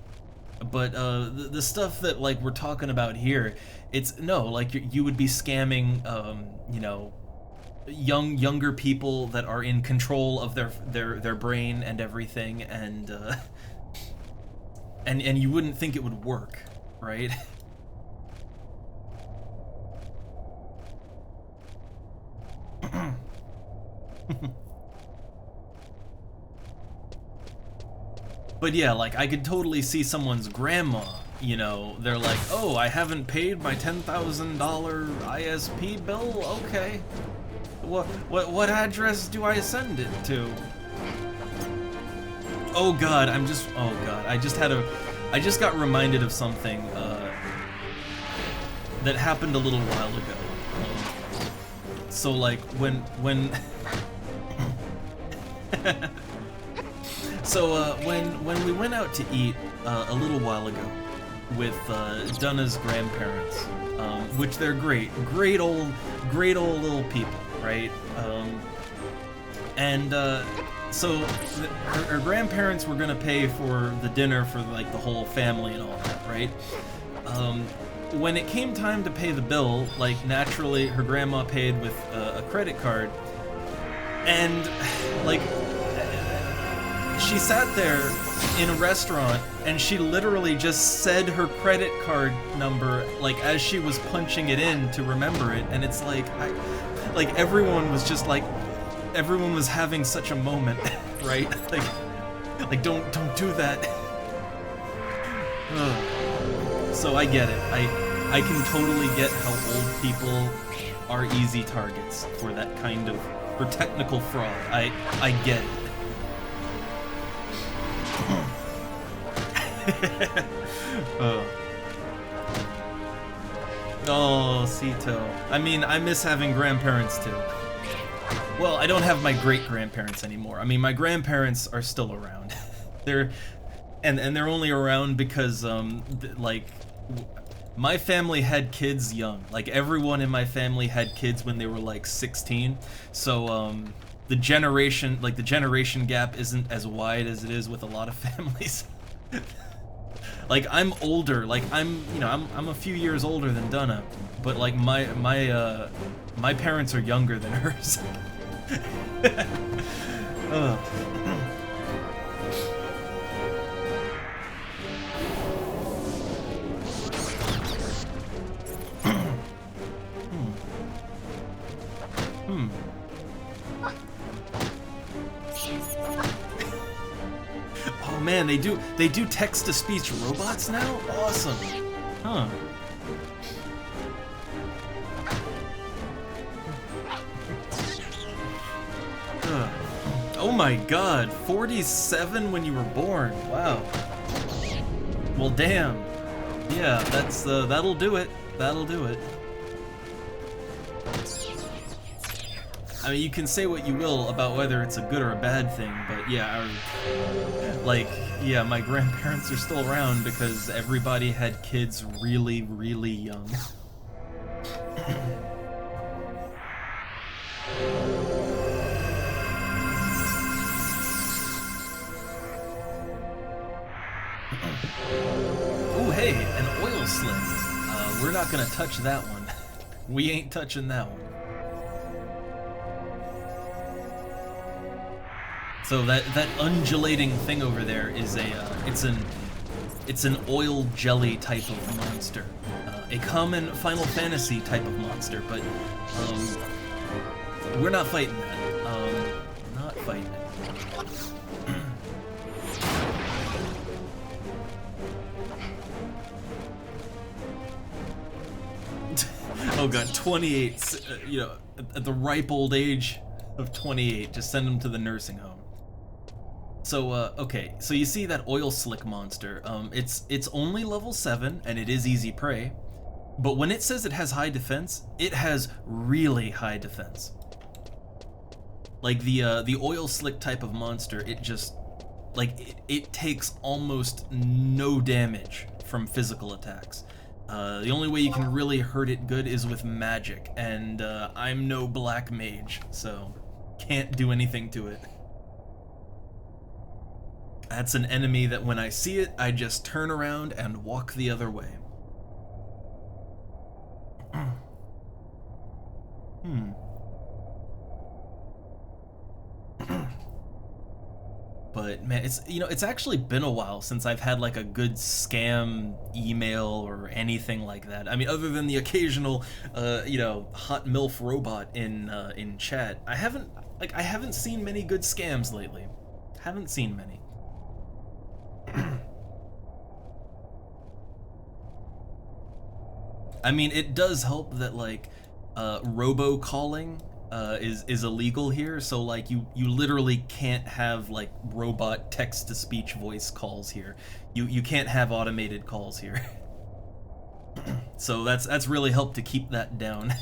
But the stuff that, like, we're talking about here, it's no, like, you would be scamming, you know, younger people that are in control of their brain and everything, and you wouldn't think it would work, right? But yeah, like, I could totally see someone's grandma, you know, they're like, oh, I haven't paid my $10,000 ISP bill? Okay. What address do I send it to? Oh god, I just got reminded of something, that happened a little while ago. So, like, when So, when we went out to eat a little while ago with Dunna's grandparents, which they're great old little people, right? So her grandparents were gonna pay for the dinner for, like, the whole family and all that, right? When it came time to pay the bill, like, naturally her grandma paid with a credit card, and, like, she sat there in a restaurant and she literally just said her credit card number, like, as she was punching it in to remember it, and it's like, everyone was just like, everyone was having such a moment, right? Like don't do that. So I get it. I can totally get how old people are easy targets for that kind of, for technical fraud. I get it. Oh, Cito. I mean, I miss having grandparents too. Well, I don't have my great-grandparents anymore. I mean, my grandparents are still around. They're only around because, like, my family had kids young. Like, everyone in my family had kids when they were like 16. So the generation gap isn't as wide as it is with a lot of families. Like, I'm older. Like, I'm a few years older than Donna, but like my parents are younger than hers. Oh man, they do text-to-speech robots now? Awesome. Huh. Oh my god, 47 when you were born. Wow. Well, damn. Yeah, that's that'll do it. That'll do it. I mean, you can say what you will about whether it's a good or a bad thing, but yeah, yeah, my grandparents are still around because everybody had kids really, really young. Ooh, hey, an oil slick. We're not gonna touch that one. We ain't touching that one. So that undulating thing over there is it's an oil jelly type of monster, a common Final Fantasy type of monster, but we're not fighting that. Not fighting it. Oh god, 28. You know, at the ripe old age of 28, just send him to the nursing home. So, okay, so you see that oil slick monster, it's only level 7, and it is easy prey, but when it says it has high defense, it has really high defense. Like, the oil slick type of monster, it just, like, it takes almost no damage from physical attacks. The only way you can really hurt it good is with magic, and, I'm no black mage, so can't do anything to it. That's an enemy that when I see it, I just turn around and walk the other way. But man, it's actually been a while since I've had like a good scam email or anything like that. I mean, other than the occasional, hot MILF robot in chat, I haven't seen many good scams lately. Haven't seen many. I mean, it does help that like robocalling is illegal here, so like you literally can't have like robot text-to-speech voice calls here. You can't have automated calls here. So that's really helped to keep that down.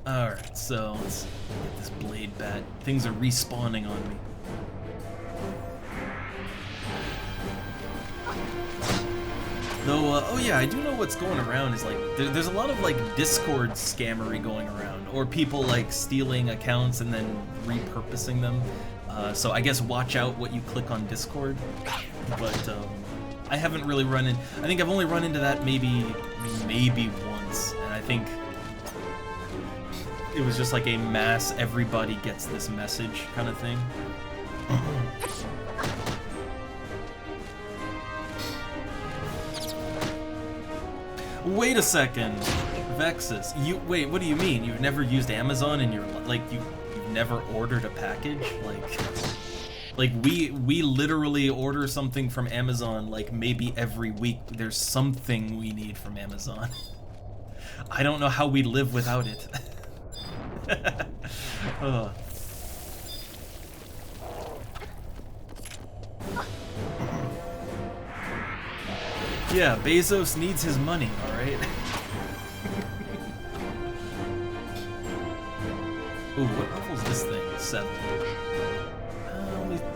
Alright, so let's get this blade bat. Things are respawning on me. Though, oh yeah, I do know what's going around is like, there's a lot of like Discord scammery going around, or people like stealing accounts and then repurposing them. So I guess watch out what you click on Discord. But I haven't really run in. I think I've only run into that maybe once, and I think it was just like a mass everybody gets this message kind of thing. Wait a second, Vexus. Wait, what do you mean? You've never used Amazon in your you've never ordered a package? Like we literally order something from Amazon like maybe every week. There's something we need from Amazon. I don't know how we live without it. Yeah, Bezos needs his money, alright? Ooh, what level's this thing? 7.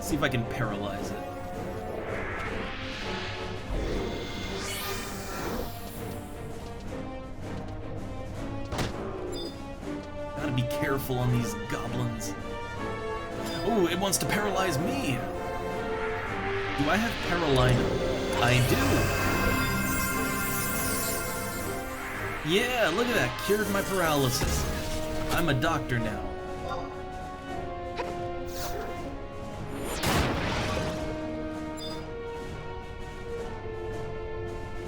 See if I can paralyze it. Gotta be careful on these goblins. Oh, it wants to paralyze me! Do I have Paralino? I do! Yeah, look at that, cured my paralysis. I'm a doctor now.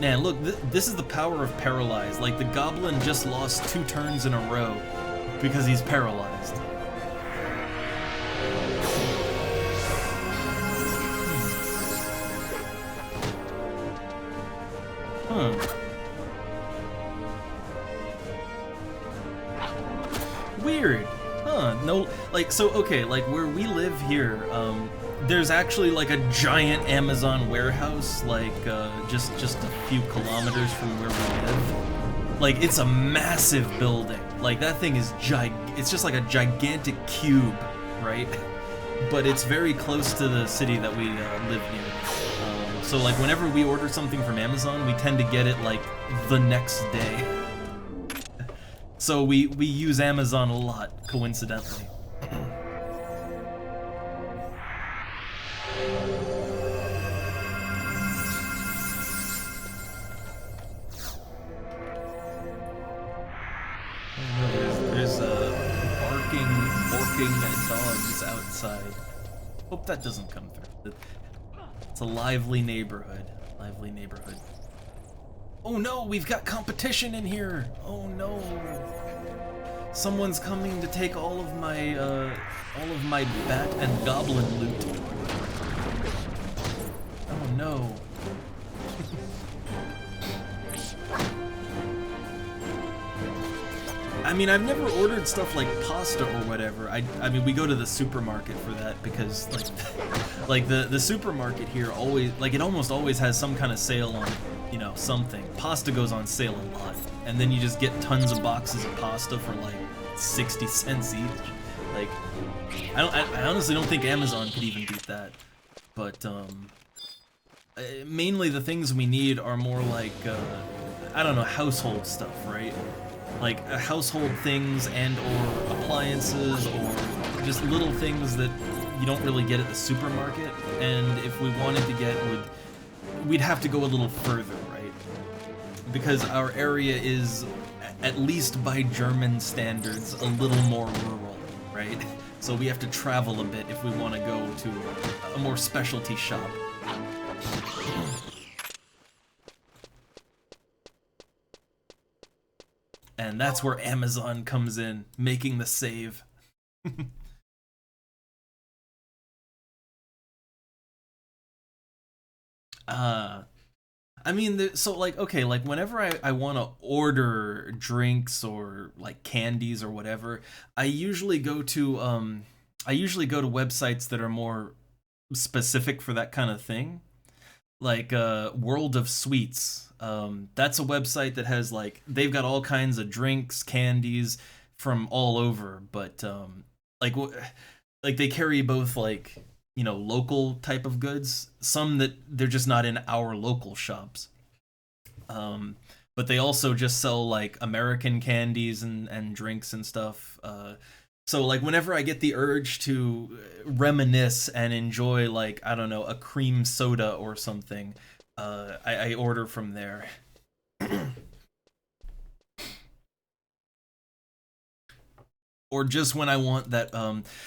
Man, look, this is the power of Paralyze. Like, the goblin just lost 2 turns in a row because he's paralyzed. Huh. Weird. Huh. No, like, so, okay, like, where we live here, there's actually, like, a giant Amazon warehouse, like, just a few kilometers from where we live. Like, it's a massive building. Like, that thing is it's just like a gigantic cube, right? But it's very close to the city that we live near. So, like, whenever we order something from Amazon, we tend to get it, like, the next day. So we use Amazon a lot, coincidentally. There's barking dogs outside. Hope that doesn't come through. It's a lively neighborhood. Lively neighborhood. Oh no, we've got competition in here. Oh no. Someone's coming to take all of my bat and goblin loot. Oh no. I mean, I've never ordered stuff like pasta or whatever. I mean, we go to the supermarket for that because, like the supermarket here always, like, it almost always has some kind of sale on, you know, something. Pasta goes on sale a lot, and then you just get tons of boxes of pasta for like 60 cents each. Like, I honestly don't think Amazon could even beat that. But mainly the things we need are more like I don't know, household stuff, right? Like household things and or appliances or just little things that you don't really get at the supermarket. And if we wanted to get, we'd have to go a little further, right? Because our area is, at least by German standards, a little more rural, right? So we have to travel a bit if we want to go to a more specialty shop. And that's where Amazon comes in, making the save. I mean, so, like, okay, like, whenever I want to order drinks or, like, candies or whatever, I usually go to websites that are more specific for that kind of thing. Like, World of Sweets. That's a website that has, like, they've got all kinds of drinks, candies from all over, but, like, they carry both, like, you know, local type of goods, some that they're just not in our local shops. But they also just sell, like, American candies and drinks and stuff. So, like, whenever I get the urge to reminisce and enjoy, like, I don't know, a cream soda or something, I order from there. Or just when I want that,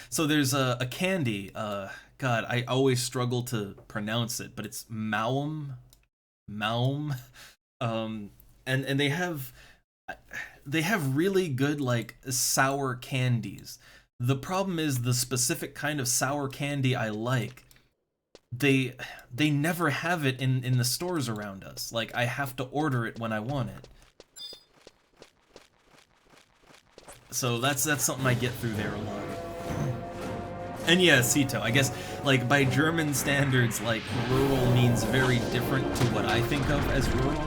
so there's a candy, God, I always struggle to pronounce it, but it's Maum, and they have really good, like, sour candies. The problem is the specific kind of sour candy I like, they never have it in the stores around us. Like, I have to order it when I want it. So that's something I get through there a lot. And yeah, Sito, I guess, like, by German standards, like, rural means very different to what I think of as rural.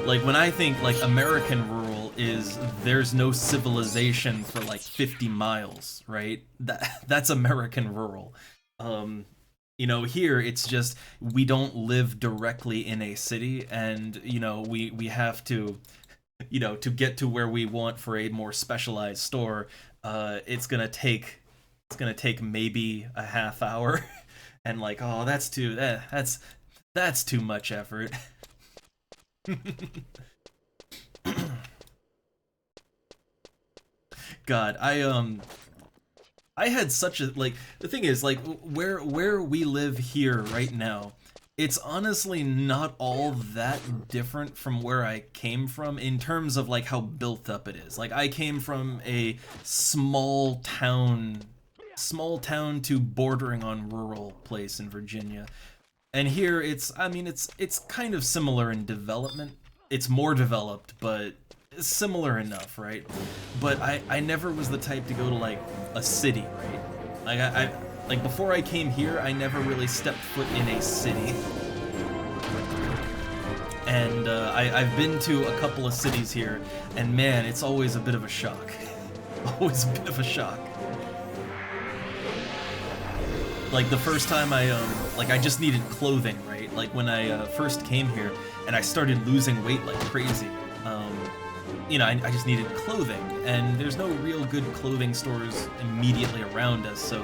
Like, when I think, like, American rural, is there's no civilization for like 50 miles, right? That's American rural. You know, here it's just we don't live directly in a city, and you know we have to, you know, to get to where we want for a more specialized store. It's gonna take maybe a half hour, and like, oh, that's too much effort. God, I had such a like the thing is like where we live here right now, it's honestly not all that different from where I came from in terms of like how built up it is. Like I came from a small town to bordering on rural place in Virginia. And here it's, I mean, it's kind of similar in development. It's more developed, but similar enough, right? But I never was the type to go to like a city, right? Like like before I came here, I never really stepped foot in a city. And I've been to a couple of cities here, and man, it's always a bit of a shock. Always a bit of a shock. Like the first time I just needed clothing, right? Like when I first came here and I started losing weight like crazy. You know, I just needed clothing, and there's no real good clothing stores immediately around us, so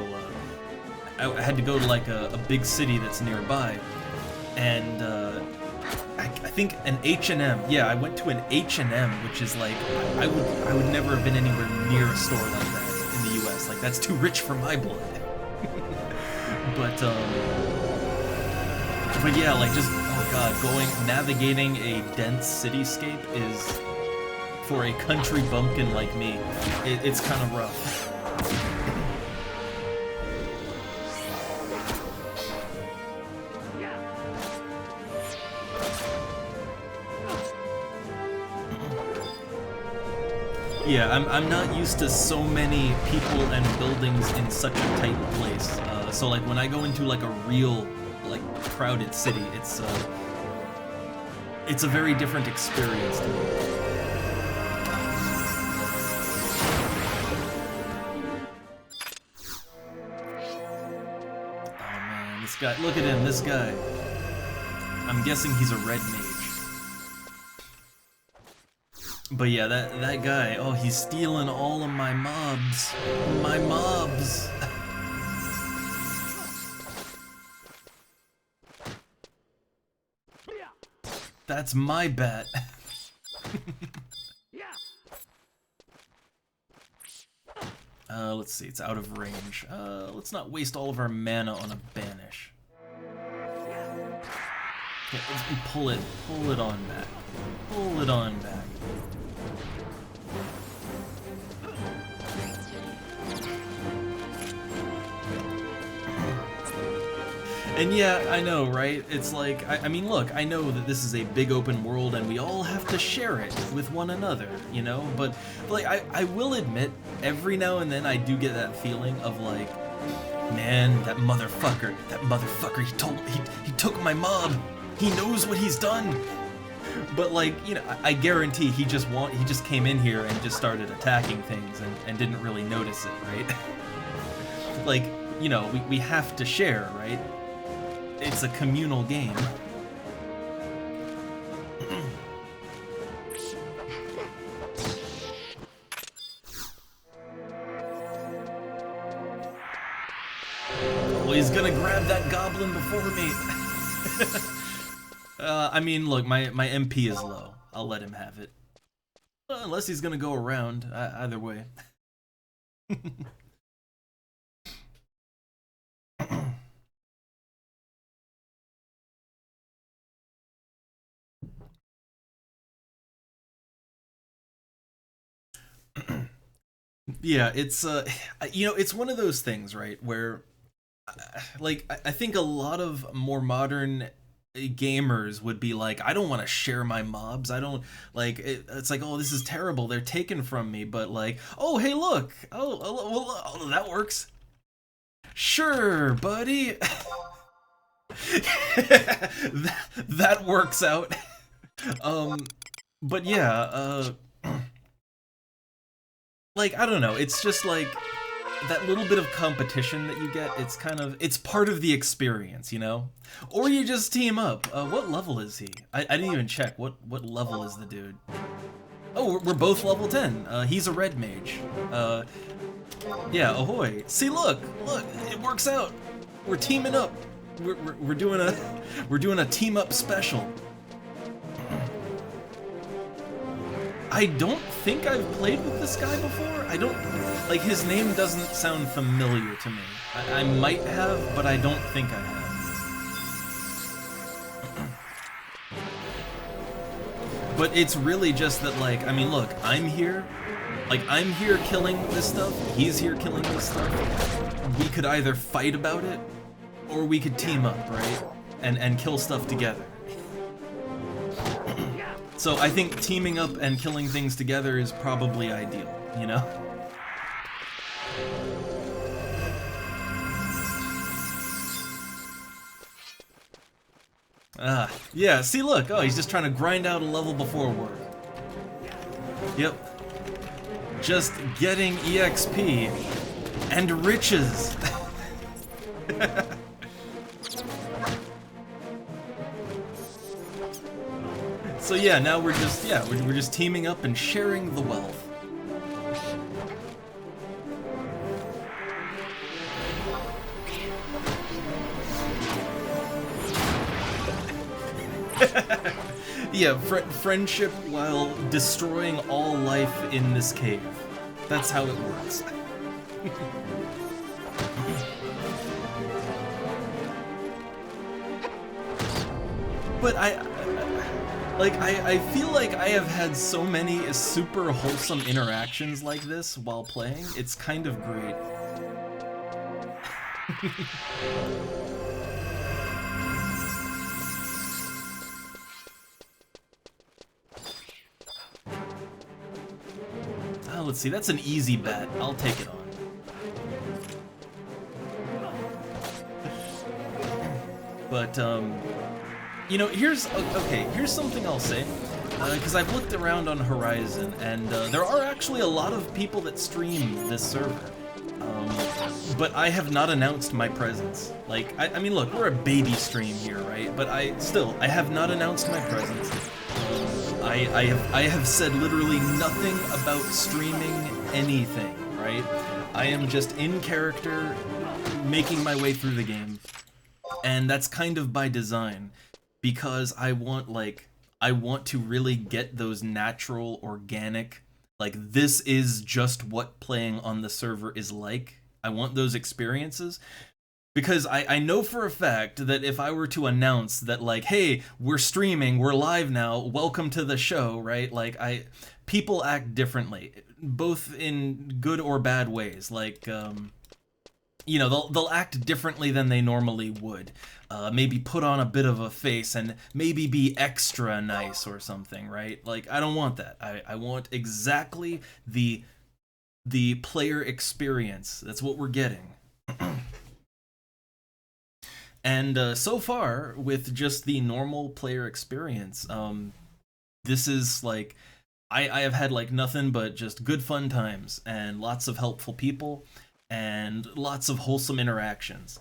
I had to go to like a big city that's nearby, and I think an H&M. Yeah, I went to an H&M, which is like I would never have been anywhere near a store like that in the U.S. Like that's too rich for my blood. But yeah, like just, oh god, navigating a dense cityscape is, for a country bumpkin like me, it's kind of rough. Yeah, I'm not used to so many people and buildings in such a tight place. So like when I go into like a real like crowded city, it's a very different experience to me. Oh man, this guy, look at him, this guy. I'm guessing he's a red mage. But yeah, that guy, oh, he's stealing all of my mobs. My mobs. That's my bet. Let's see, it's out of range. Let's not waste all of our mana on a banish. Okay, let's pull it on back. Pull it on back. And yeah, I know, right? It's like, I mean, look, I know that this is a big open world and we all have to share it with one another, you know? But like, I will admit, every now and then I do get that feeling of like, man, that motherfucker, he took my mob. He knows what he's done. But like, you know, I guarantee he just came in here and just started attacking things and didn't really notice it, right? Like, you know, we have to share, right? It's a communal game. Well, he's gonna grab that goblin before me. I mean, look, my MP is low. I'll let him have it. Unless he's gonna go around. Either way. Yeah, it's you know, it's one of those things, right, where like I think a lot of more modern gamers would be like, I don't want to share my mobs. I don't like it's like, oh, this is terrible. They're taken from me. But like, oh, hey, look. Oh, that works. Sure, buddy. that works out. But yeah, like, I don't know, it's just like that little bit of competition that you get. It's kind of, it's part of the experience, you know? Or you just team up. What level is he? I didn't even check. What level is the dude? Oh, we're both level 10. He's a red mage. Yeah, ahoy. See, look, it works out. We're teaming up. We're doing a team up special. I don't think I've played with this guy before. I don't, like, his name doesn't sound familiar to me. I might have, but I don't think I have. But it's really just that, like, I mean, look, I'm here killing this stuff, he's here killing this stuff. We could either fight about it, or we could team up, right? And kill stuff together. So I think teaming up and killing things together is probably ideal, you know? Yeah, see, look, oh, he's just trying to grind out a level before work. Yep. Just getting EXP and riches. So yeah, now we're just teaming up and sharing the wealth. Yeah, friendship while destroying all life in this cave. That's how it works. But I feel like I have had so many super wholesome interactions like this while playing. It's kind of great. Oh, let's see, that's an easy bet. I'll take it on. But, you know, here's something I'll say, because I've looked around on Horizon, and there are actually a lot of people that stream this server, but I have not announced my presence. Like, I mean, look, we're a baby stream here, right? But I have not announced my presence. I have said literally nothing about streaming anything, right? I am just in character, making my way through the game, and that's kind of by design. Because I want to really get those natural, organic, like, this is just what playing on the server is like. I want those experiences. Because I know for a fact that if I were to announce that, like, hey, we're streaming, we're live now, welcome to the show, right? Like, people act differently, both in good or bad ways. Like, you know, they'll act differently than they normally would. Maybe put on a bit of a face and maybe be extra nice or something, right? Like, I don't want that. I want exactly the player experience. That's what we're getting. And so far, with just the normal player experience, this is like, I have had like nothing but just good fun times and lots of helpful people and lots of wholesome interactions.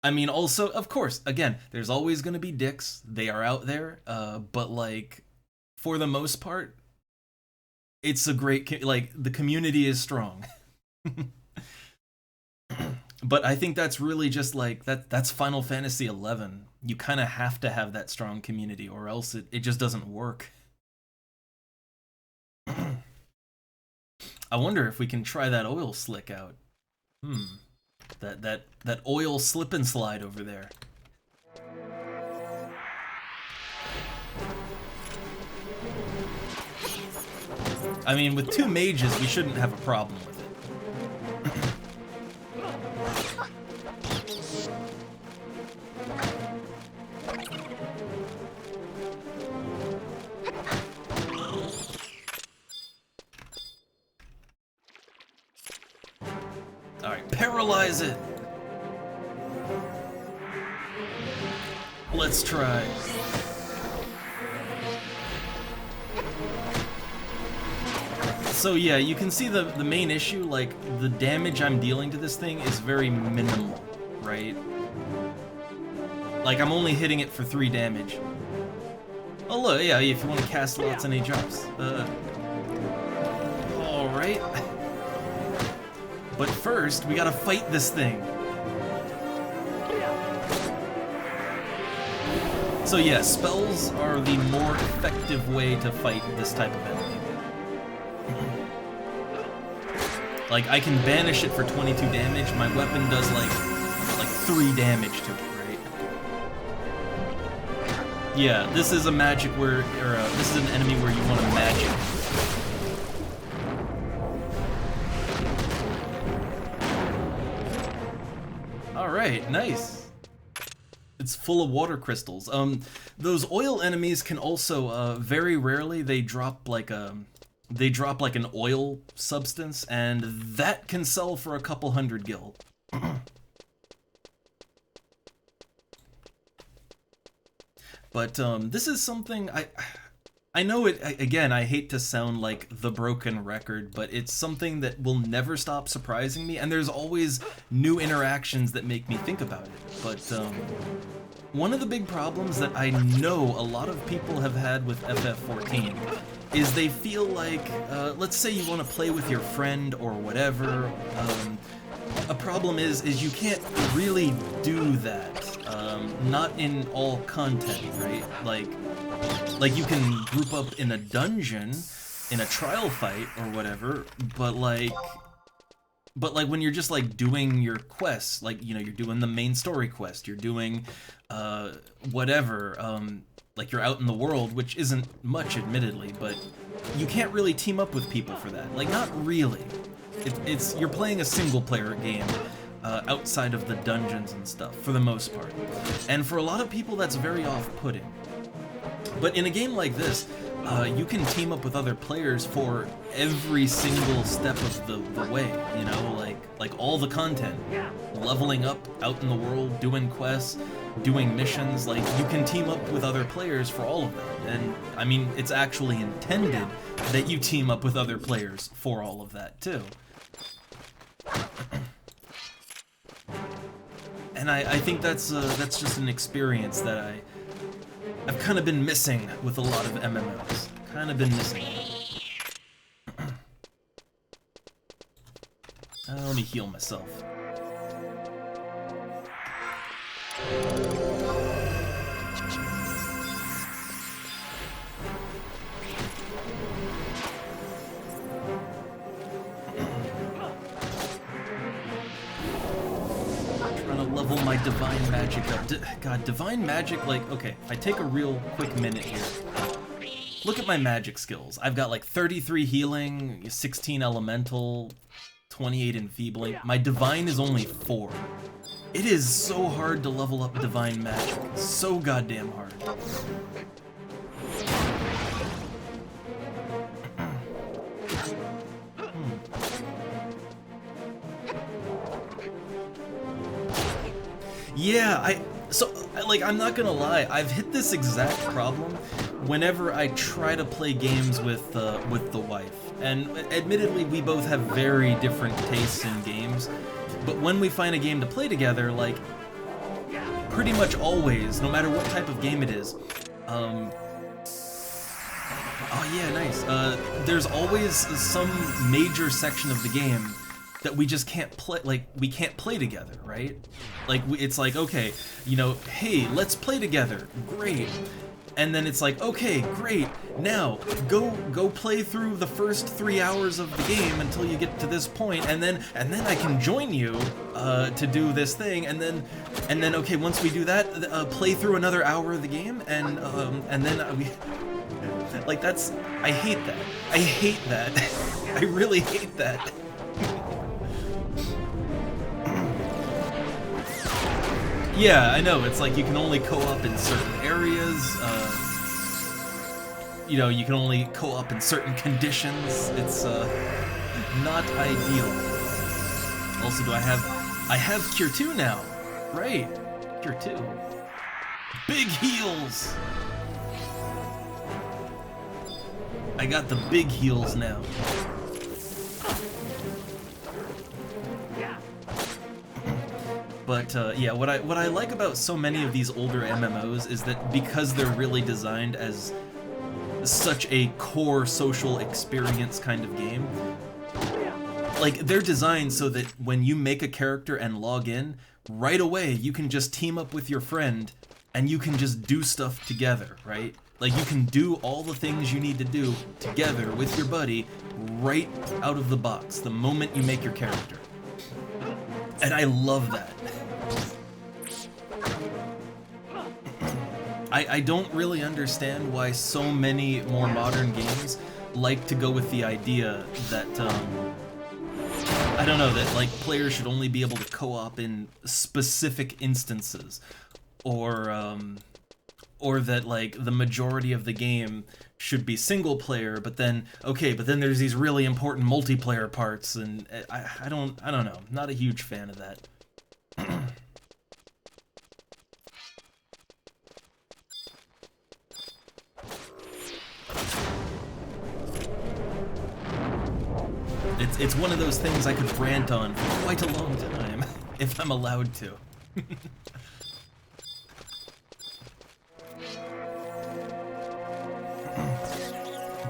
I mean, also, of course, again, there's always going to be dicks. They are out there, but like, for the most part, it's a great, like, the community is strong. But I think that's really just like, that's Final Fantasy XI. You kind of have to have that strong community, or else it just doesn't work. I wonder if we can try that oil slick out. That oil slip and slide over there. I mean, with two mages, we shouldn't have a problem with it. Alright, paralyze it! Let's try. So yeah, you can see the main issue, like, the damage I'm dealing to this thing is very minimal, right? Like, I'm only hitting it for 3 damage. Oh look, yeah, if you want to cast lots and he drops. Alright. But first, we gotta fight this thing. So yeah, spells are the more effective way to fight this type of enemy. Like, I can banish it for 22 damage, my weapon does like 3 damage to it, right? Yeah, this is a magic where, this is an enemy where you want to magic. Alright, nice. It's full of water crystals. Those oil enemies can also, very rarely, they drop like an oil substance, and that can sell for a couple hundred gil. But this is something I know it, again, I hate to sound like the broken record, but it's something that will never stop surprising me, and there's always new interactions that make me think about it. But one of the big problems that I know a lot of people have had with FF14 is they feel like, let's say you want to play with your friend or whatever, a problem is you can't really do that, not in all content, right? Like you can group up in a dungeon, in a trial fight or whatever, but like when you're just like doing your quests, like, you know, you're doing the main story quest, you're doing, whatever, like you're out in the world, which isn't much admittedly, but you can't really team up with people for that. Like, not really. It's you're playing a single player game, outside of the dungeons and stuff, for the most part. And for a lot of people, that's very off-putting. But in a game like this, you can team up with other players for every single step of the way, you know, like all the content. Leveling up out in the world, doing quests, doing missions, like, you can team up with other players for all of that. And, I mean, it's actually intended that you team up with other players for all of that, too. And I think that's just an experience that I've kind of been missing with a lot of MMOs. Kind of been missing. Let me heal myself. Level my divine magic up. God, divine magic, like, okay, if I take a real quick minute here, look at my magic skills. I've got like 33 healing, 16 elemental, 28 enfeebling. My divine is only 4. It is so hard to level up divine magic. So goddamn hard. Yeah, like, I'm not gonna lie, I've hit this exact problem whenever I try to play games with the wife. And admittedly, we both have very different tastes in games, but when we find a game to play together, like, pretty much always, no matter what type of game it is, oh yeah, nice, there's always some major section of the game that we just can't play, like, we can't play together, right? Like, it's like, okay, you know, hey, let's play together, great. And then it's like, okay, great, now, go play through the first 3 hours of the game until you get to this point, and then I can join you, to do this thing, and then, okay, once we do that, play through another hour of the game, and then we, like, that's, I hate that. I hate that. I really hate that. Yeah, I know, it's like you can only co-op in certain areas, you know, you can only co-op in certain conditions. It's, not ideal. Also, I have Cure 2 now. Right, Cure 2. Big heals! I got the big heals now. But yeah, what I like about so many of these older MMOs is that because they're really designed as such a core social experience kind of game, like they're designed so that when you make a character and log in, right away you can just team up with your friend and you can just do stuff together, right? Like you can do all the things you need to do together with your buddy right out of the box the moment you make your character. And I love that. I don't really understand why so many more modern games like to go with the idea that, I don't know, that like players should only be able to co-op in specific instances, or that like the majority of the game should be single player, but then there's these really important multiplayer parts, and I don't know, not a huge fan of that. It's one of those things I could rant on for quite a long time, if I'm allowed to.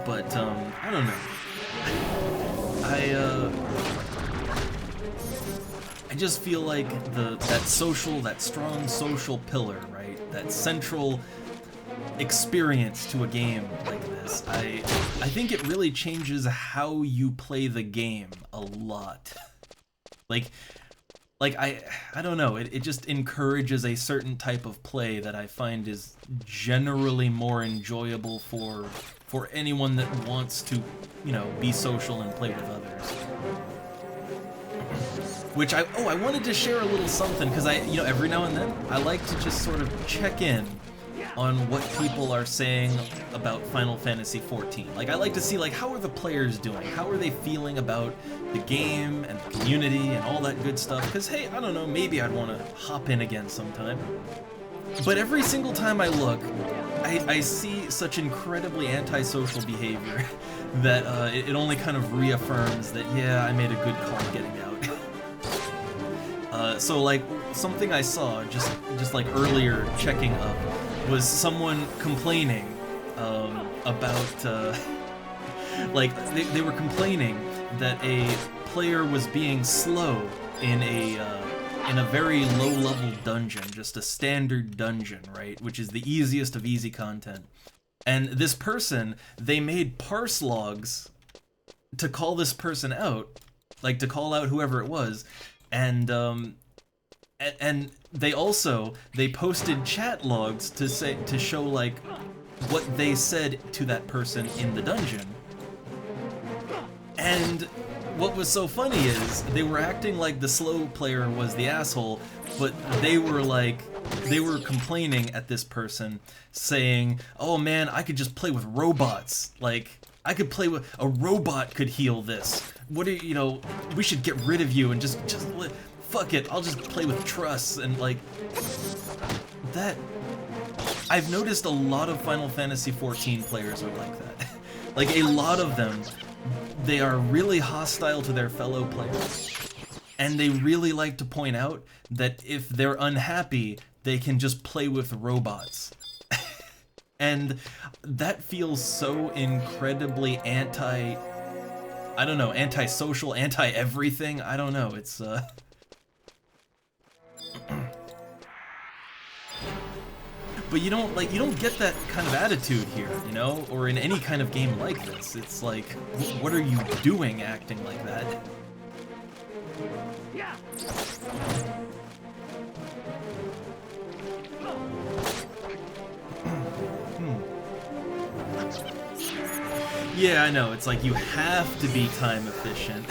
But, I don't know. I just feel like that strong social pillar, right? That central experience to a game like this, I think it really changes how you play the game a lot. Like I don't know, it just encourages a certain type of play that I find is generally more enjoyable for anyone that wants to, you know, be social and play with others. Which I wanted to share a little something, because every now and then I like to just sort of check in on what people are saying about Final Fantasy XIV. Like, I like to see, like, how are the players doing? How are they feeling about the game and the community and all that good stuff? Because, hey, I don't know, maybe I'd want to hop in again sometime. But every single time I look, I see such incredibly antisocial behavior that it only kind of reaffirms that, yeah, I made a good call getting out. So, like, something I saw just like earlier checking up was someone complaining about, like, they were complaining that a player was being slow in a very low-level dungeon, just a standard dungeon, right? Which is the easiest of easy content. And this person, they made parse logs to call this person out, like to call out whoever it was, and they posted chat logs to show like what they said to that person in the dungeon. And what was so funny is they were acting like the slow player was the asshole, but they were complaining at this person, saying, "Oh man, I could just play with robots. Like, I could play with a robot could heal this. What are we should get rid of you and just fuck it, I'll just play with truss." And like that, I've noticed a lot of Final Fantasy XIV players are like that. Like, a lot of them, they are really hostile to their fellow players, and they really like to point out that if they're unhappy, they can just play with robots. And that feels so incredibly antisocial, anti-everything. I don't know, it's but you don't get that kind of attitude here, or in any kind of game like this. It's like, what are you doing acting like that? Yeah. Yeah, I know, it's like you have to be time efficient.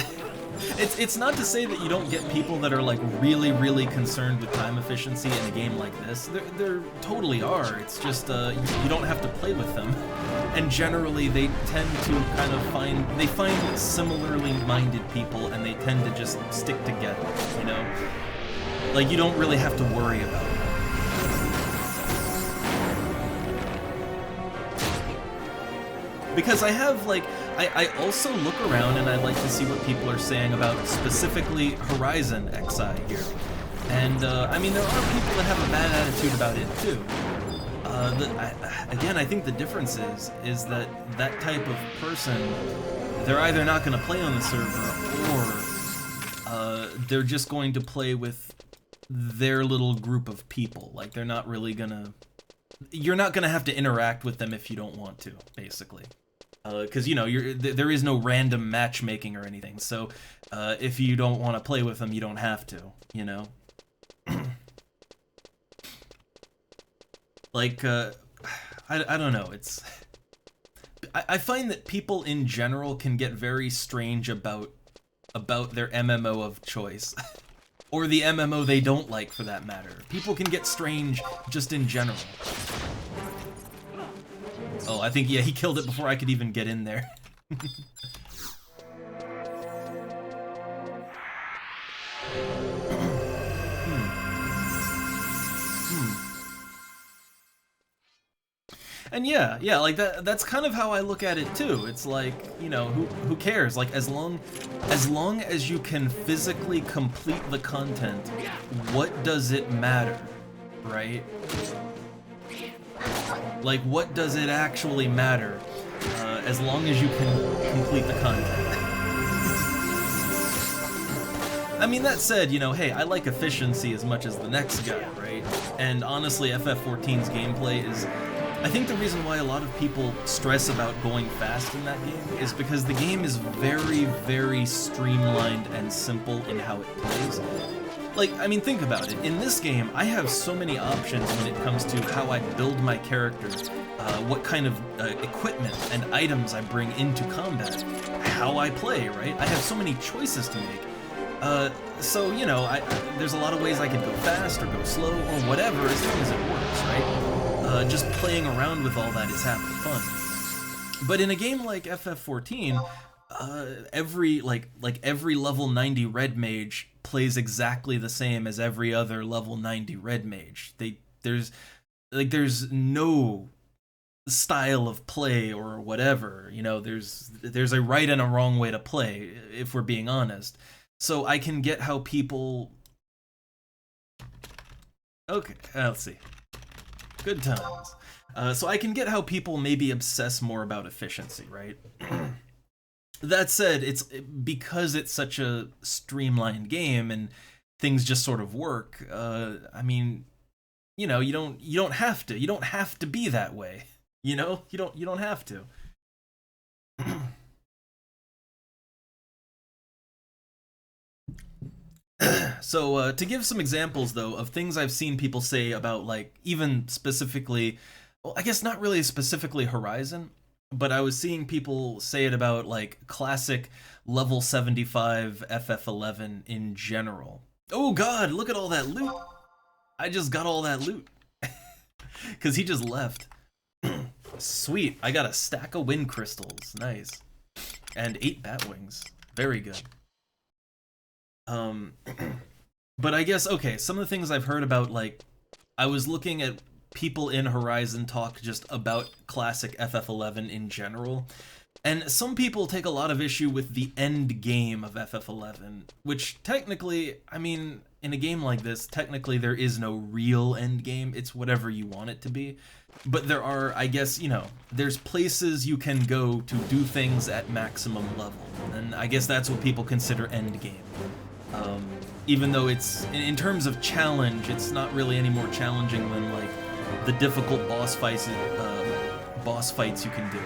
It's not to say that you don't get people that are like really, really concerned with time efficiency in a game like this. There totally are. It's just you don't have to play with them. And generally they tend to kind of find similarly minded people, and they tend to just stick together, Like, you don't really have to worry about that. Because I have, like, I also look around and I like to see what people are saying about specifically HorizonXI here. And I mean, there are people that have a bad attitude about it too. Again, I think the difference is that that type of person, they're either not going to play on the server, or they're just going to play with their little group of people. Like, they're not really gonna... You're not gonna have to interact with them if you don't want to, basically. Because, you know, there is no random matchmaking or anything, so if you don't want to play with them, you don't have to, you know? Like, I don't know, it's... I find that people in general can get very strange about their MMO of choice. Or the MMO they don't like, for that matter. People can get strange just in general. Oh, I think, yeah, he killed it before I could even get in there. And yeah, like that's kind of how I look at it too. It's like, you know, who cares? Like, as long as you can physically complete the content, what does it matter, right? Like, what does it actually matter, as long as you can complete the content? I mean, that said, you know, hey, I like efficiency as much as the next guy, right? And honestly, FF14's gameplay is... I think the reason why a lot of people stress about going fast in that game is because the game is very, very streamlined and simple in how it plays. Like, I mean, think about it. In this game, I have so many options when it comes to how I build my character, what kind of equipment and items I bring into combat, how I play, right? I have so many choices to make. So, you know, there's a lot of ways I could go fast or go slow or whatever, as long as it works, right? Just playing around with all that is half the fun. But in a game like FF14, every level 90 red mage plays exactly the same as every other level 90 red mage. There's no style of play or whatever, you know, there's a right and a wrong way to play, if we're being honest. So I can get how people... Okay, let's see. Good times. So I can get how people maybe obsess more about efficiency, right? That said, it's because it's such a streamlined game and things just sort of work. I mean, you know, you don't have to be that way. You know, you don't have to. So, to give some examples, though, of things I've seen people say about, like, even specifically, well, I guess not really specifically Horizon, but I was seeing people say it about, like, classic level 75 FF11 in general. Oh god, look at all that loot! I just got all that loot. Because he just left. Sweet, I got a stack of wind crystals, nice. And 8 bat wings, very good. But I guess, okay, some of the things I've heard about, like, I was looking at people in Horizon talk just about classic FF11 in general, and some people take a lot of issue with the end game of FF11, which technically, I mean, in a game like this, technically there is no real end game, it's whatever you want it to be. But there are, I guess, you know, there's places you can go to do things at maximum level, and I guess that's what people consider end game. Even though it's, in terms of challenge, it's not really any more challenging than, like, the difficult boss fights you can do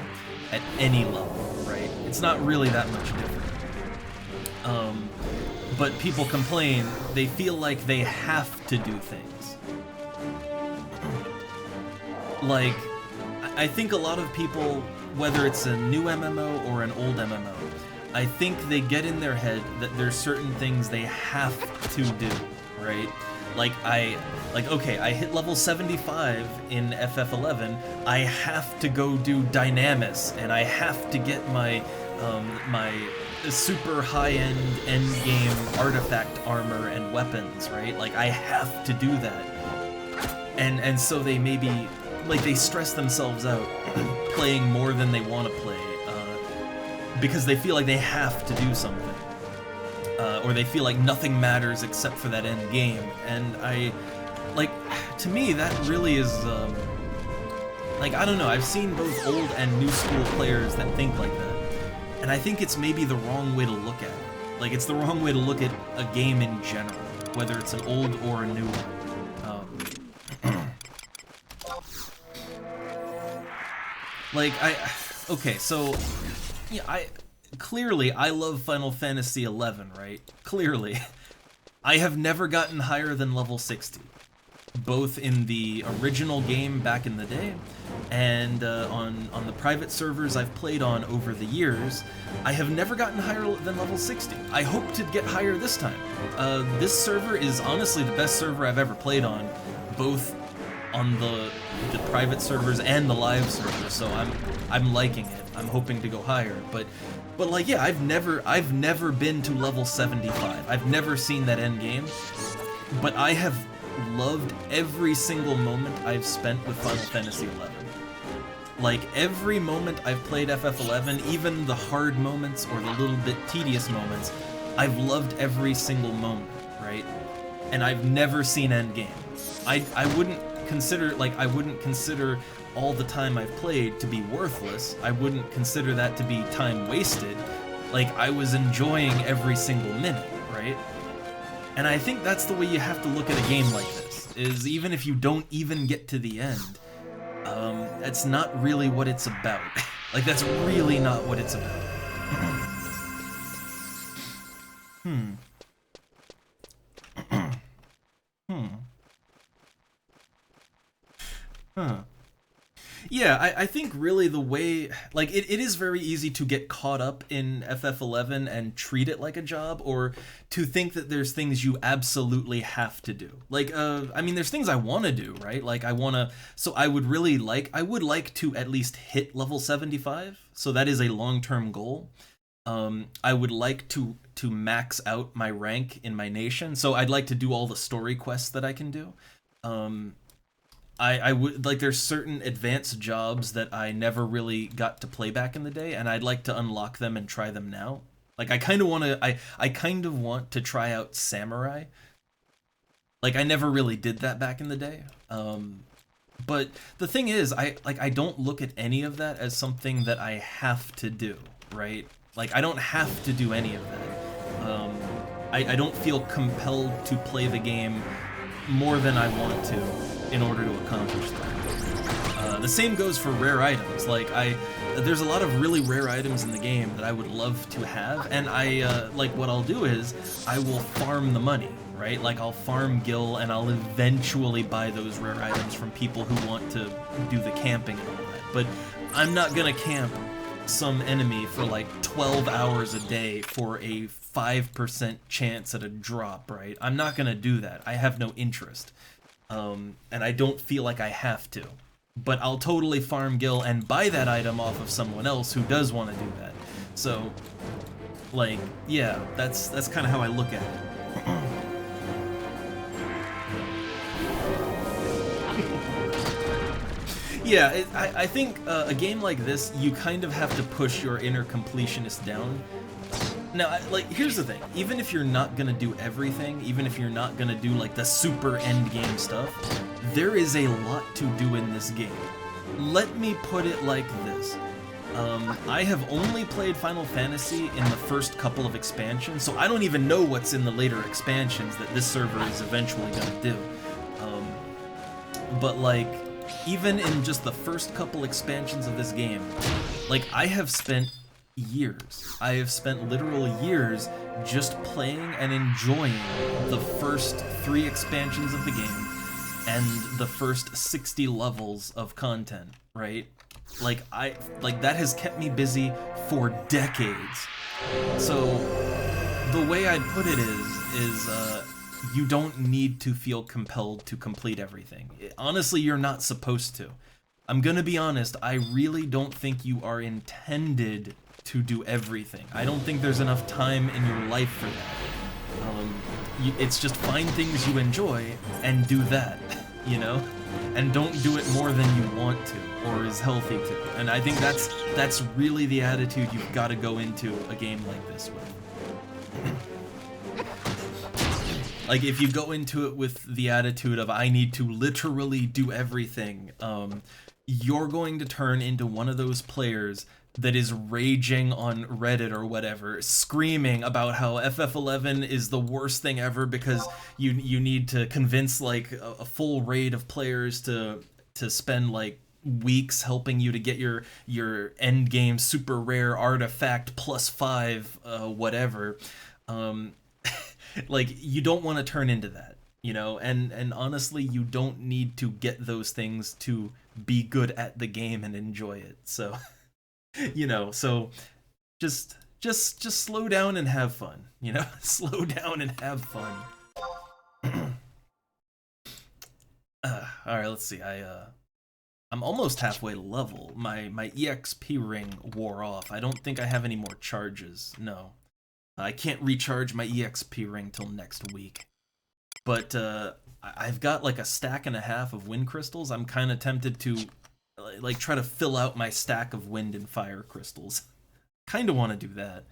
at any level, right? It's not really that much different. But people complain, they feel like they have to do things. Like, I think a lot of people, whether it's a new MMO or an old MMO, I think they get in their head that there's certain things they have to do, right? Like, okay, I hit level 75 in FF11, I have to go do Dynamis, and I have to get my, my super high-end endgame artifact armor and weapons, right? Like, I have to do that. And so they maybe, like, they stress themselves out playing more than they want to play, because they feel like they have to do something. or they feel like nothing matters except for that end game. And to me, that really is, like, I don't know, I've seen both old and new school players that think like that, and I think it's maybe the wrong way to look at it. Like, it's the wrong way to look at a game in general, whether it's an old or a new one. Okay, so, yeah, clearly, I love Final Fantasy XI, right? Clearly. I have never gotten higher than level 60. Both in the original game back in the day, and on the private servers I've played on over the years, I have never gotten higher than level 60. I hope to get higher this time. This server is honestly the best server I've ever played on, both on the private servers and the live servers, so I'm liking it. I'm hoping to go higher, but like, yeah, I've never been to level 75. I've never seen that end game, but I have loved every single moment I've spent with Final Fantasy XI. Like, every moment I've played FF11, even the hard moments or the little bit tedious moments, I've loved every single moment, right? And I've never seen endgame. I wouldn't consider all the time I've played to be worthless. I wouldn't consider that to be time wasted. Like, I was enjoying every single minute, right? And I think that's the way you have to look at a game like this, is even if you don't even get to the end, that's not really what it's about. Like, that's really not what it's about. Yeah, I think really the way, like, it is very easy to get caught up in FF11 and treat it like a job, or to think that there's things you absolutely have to do. Like, I mean, there's things I want to do, right? Like, I would like to at least hit level 75, so that is a long-term goal. I would like to max out my rank in my nation, so I'd like to do all the story quests that I can do. I would, like, there's certain advanced jobs that I never really got to play back in the day, and I'd like to unlock them and try them now. Like, I kind of want to try out Samurai. Like, I never really did that back in the day. But the thing is, I don't look at any of that as something that I have to do, right? Like, I don't have to do any of that. I don't feel compelled to play the game more than I want to in order to accomplish that. The same goes for rare items. Like, there's a lot of really rare items in the game that I would love to have, and like, what I'll do is, I will farm the money, right? Like, I'll farm Gil, and I'll eventually buy those rare items from people who want to do the camping and all that. But I'm not gonna camp some enemy for like 12 hours a day for a 5% chance at a drop, right? I'm not gonna do that. I have no interest. And I don't feel like I have to. But I'll totally farm Gil and buy that item off of someone else who does want to do that. So, like, yeah, that's kind of how I look at it. Yeah, I think a game like this, you kind of have to push your inner completionist down. Now, like, here's the thing. Even if you're not gonna do everything, even if you're not gonna do, like, the super endgame stuff, there is a lot to do in this game. Let me put it like this. I have only played Final Fantasy in the first couple of expansions, so I don't even know what's in the later expansions that this server is eventually gonna do. But, like, even in just the first couple expansions of this game, like, I have spent years. I have spent literal years just playing and enjoying the first 3 expansions of the game and the first 60 levels of content, right? Like, that has kept me busy for decades. So the way I'd put it is you don't need to feel compelled to complete everything. Honestly, you're not supposed to. I'm gonna be honest, I really don't think you are intended to do everything. I don't think there's enough time in your life for that. It's just find things you enjoy and do that, you know? And don't do it more than you want to or is healthy to. And I think that's really the attitude you've got to go into a game like this with. Like, if you go into it with the attitude of, I need to literally do everything, you're going to turn into one of those players that is raging on Reddit or whatever, screaming about how FF11 is the worst thing ever because you need to convince, like, a full raid of players to spend, like, weeks helping you to get your end game super rare artifact +5 whatever. Like, you don't want to turn into that, you know, and honestly, you don't need to get those things to be good at the game and enjoy it. So, you know, so just slow down and have fun, you know. Slow down and have fun. All right, let's see. I'm almost halfway to level. My EXP ring wore off. I don't think I have any more charges. No. I can't recharge my EXP ring till next week. But I've got like a stack and a half of wind crystals. I'm kind of tempted to like try to fill out my stack of wind and fire crystals. Kind of want to do that.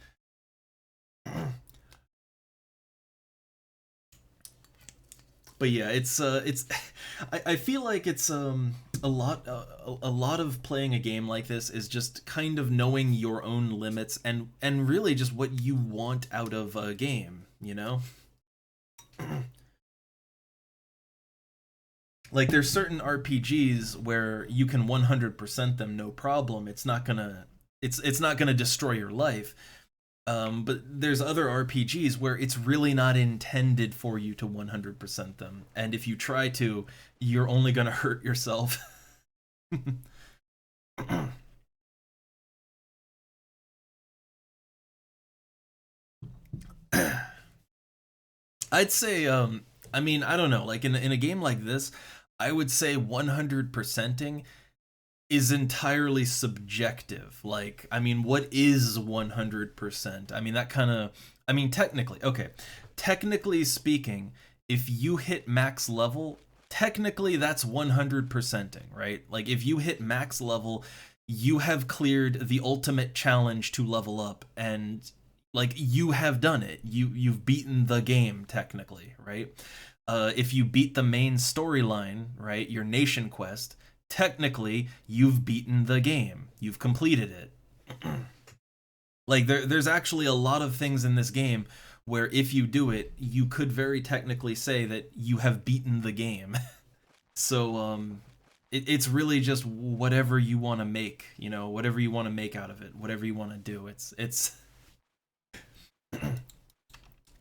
But yeah, it's I feel like it's a lot of playing a game like this is just kind of knowing your own limits and really just what you want out of a game, you know? Like, there's certain RPGs where you can 100% them no problem. It's not gonna destroy your life. But there's other RPGs where it's really not intended for you to 100% them, and if you try to, you're only gonna hurt yourself. I'd say, I mean, I don't know, like in a game like this, I would say 100%ing is entirely subjective. Like, I mean, what is 100%? I mean, that kind of, I mean, technically speaking, if you hit max level, technically that's 100%ing, right? Like, if you hit max level, you have cleared the ultimate challenge to level up, and like, you have done it. You've beaten the game, technically, right? If you beat the main storyline, right, your nation quest, technically you've beaten the game. You've completed it. Like, there's actually a lot of things in this game where if you do it, you could very technically say that you have beaten the game. So it's really just whatever you want to make, you know, whatever you want to make out of it, whatever you want to do. It's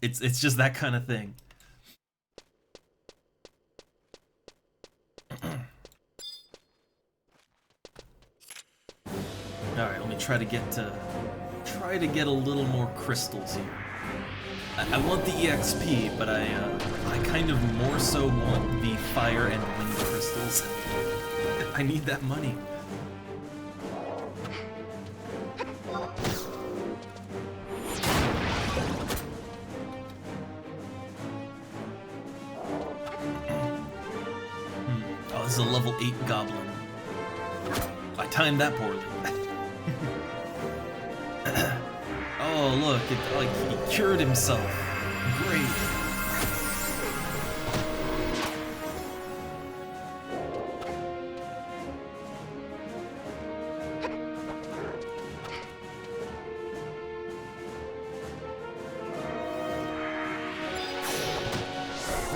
it's just that kind of thing. All right, let me try to get a little more crystals here. I want the EXP, but I kind of more so want the fire and wind crystals. I need that money. Oh, this is a level 8 goblin. I timed that poorly. Oh, look, like, he cured himself. Great.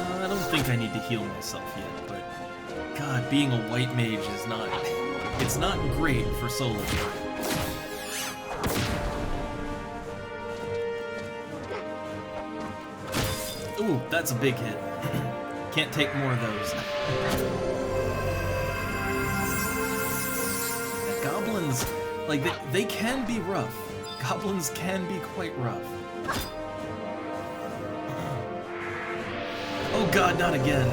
I don't think I need to heal myself yet, but God, being a white mage is not... It's not great for solo. Ooh, that's a big hit. Can't take more of those. Goblins, like, they can be rough. Goblins can be quite rough. Oh God, not again.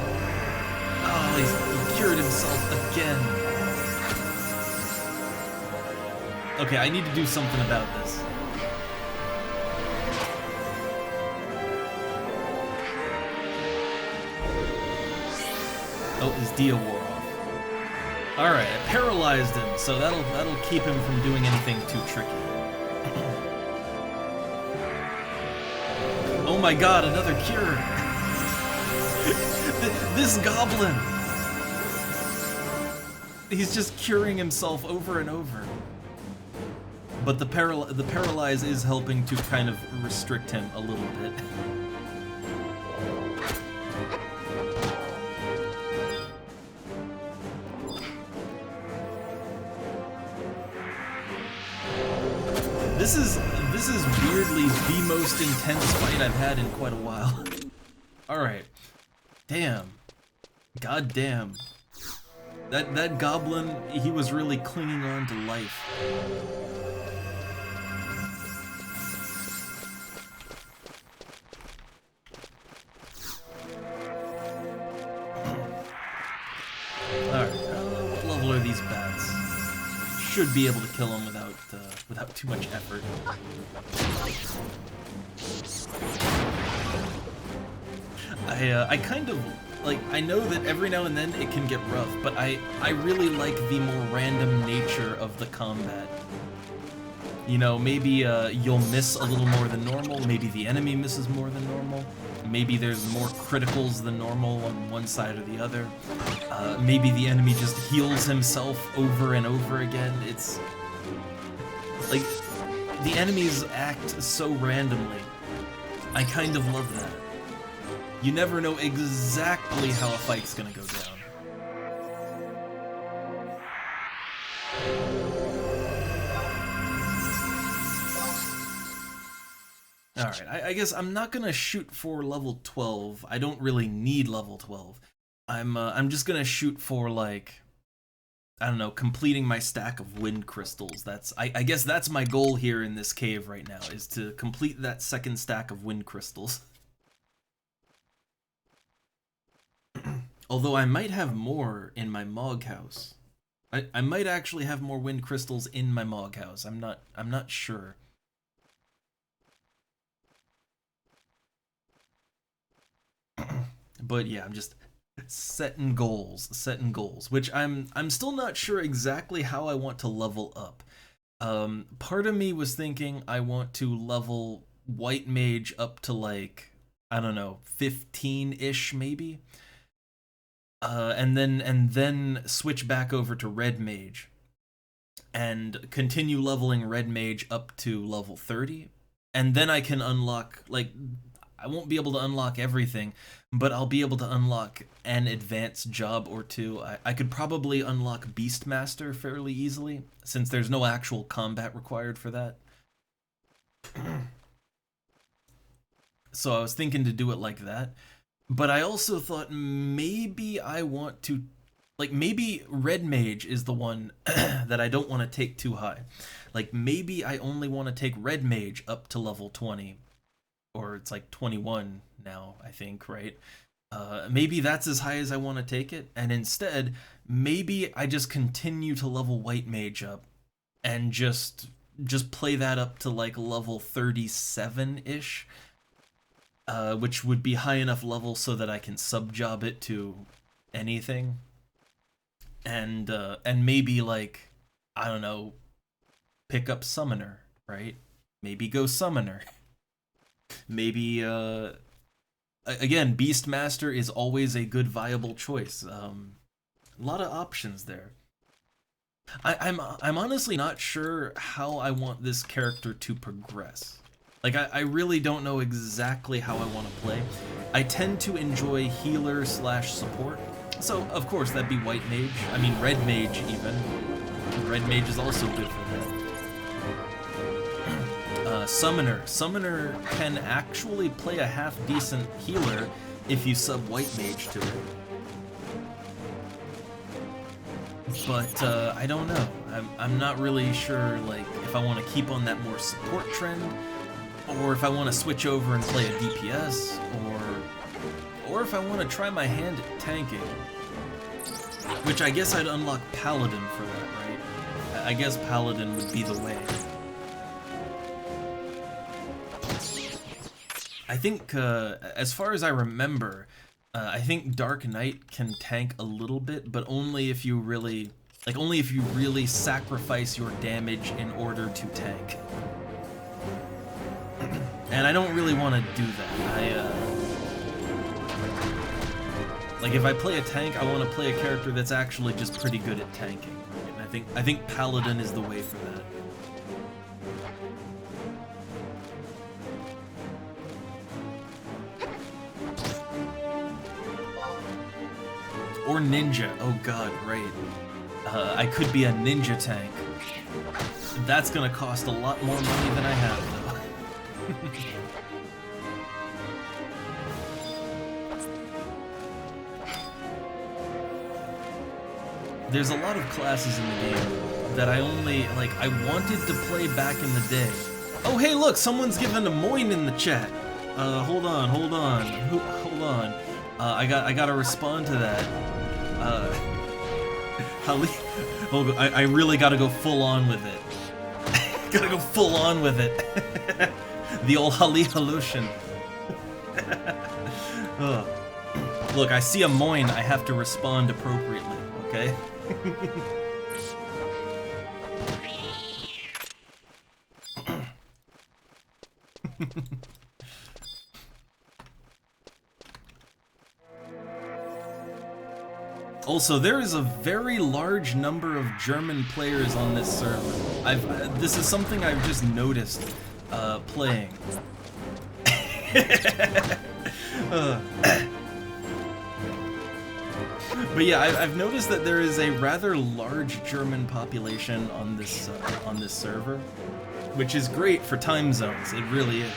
Oh, he cured himself again. Okay, I need to do something about this. Oh, his Dia wore off. Alright, I paralyzed him, so that'll keep him from doing anything too tricky. Oh my God, another cure! This goblin! He's just curing himself over and over. But the paralyze is helping to kind of restrict him a little bit. This is weirdly the most intense fight I've had in quite a while. Alright. Damn. God damn. That goblin, he was really clinging on to life. Alright, what level are these bats? Should be able to kill them without too much effort. I kind of, like, I know that every now and then it can get rough, but I really like the more random nature of the combat. You know, maybe you'll miss a little more than normal, maybe the enemy misses more than normal, maybe there's more criticals than normal on one side or the other, maybe the enemy just heals himself over and over again. It's like, the enemies act so randomly. I kind of love that. You never know exactly how a fight's gonna go down. Alright, I guess I'm not gonna shoot for level 12. I don't really need level 12. I'm just gonna shoot for, like, I don't know, completing my stack of wind crystals. I guess that's my goal here in this cave right now, is to complete that second stack of wind crystals. Although I might have more in my Mog house. I might actually have more wind crystals in my Mog house. I'm not sure. But yeah, I'm just setting goals, which I'm still not sure exactly how I want to level up. Part of me was thinking I want to level White Mage up to, like, I don't know, 15-ish maybe. And then switch back over to Red Mage and continue leveling Red Mage up to level 30, and then I can unlock, like, I won't be able to unlock everything, but I'll be able to unlock an advanced job or two. I could probably unlock Beastmaster fairly easily, since there's no actual combat required for that. So I was thinking to do it like that. But I also thought maybe I want to, like, maybe Red Mage is the one that I don't want to take too high. Like, maybe I only want to take Red Mage up to level 20. Or it's like 21 now, I think, right? Maybe that's as high as I want to take it. And instead, maybe I just continue to level White Mage up. And just play that up to, like, level 37-ish. Which would be high enough level so that I can sub-job it to anything. And maybe, like, I don't know, pick up Summoner, right? Maybe go Summoner. Maybe, again, Beastmaster is always a good viable choice. A lot of options there. I'm honestly not sure how I want this character to progress. Like, I really don't know exactly how I want to play. I tend to enjoy healer / support. So, of course, that'd be White Mage. I mean, Red Mage, even. Red Mage is also good for that. Summoner. Summoner can actually play a half-decent healer if you sub White Mage to it. But, I don't know. I'm not really sure, like, if I want to keep on that more support trend, or if I want to switch over and play a DPS, or if I want to try my hand at tanking. Which I guess I'd unlock Paladin for that, right? I guess Paladin would be the way. I think, as far as I remember, I think Dark Knight can tank a little bit, but only if you really, sacrifice your damage in order to tank. And I don't really want to do that. Like if I play a tank, I want to play a character that's actually just pretty good at tanking. Right? And I think Paladin is the way for that. Or ninja. Oh god, right. I could be a ninja tank. That's gonna cost a lot more money than I have, though. There's a lot of classes in the game that I only, like, I wanted to play back in the day. Oh, hey, look, someone's giving a moin in the chat. Hold on. I gotta respond to that. I really gotta go full on with it. Gotta go full on with it. The old Hallution. Look, I see a moin, I have to respond appropriately, okay? Also, there is a very large number of German players on this server. This is something I've just noticed playing. But yeah, I've noticed that there is a rather large German population on this server, which is great for time zones. It really is.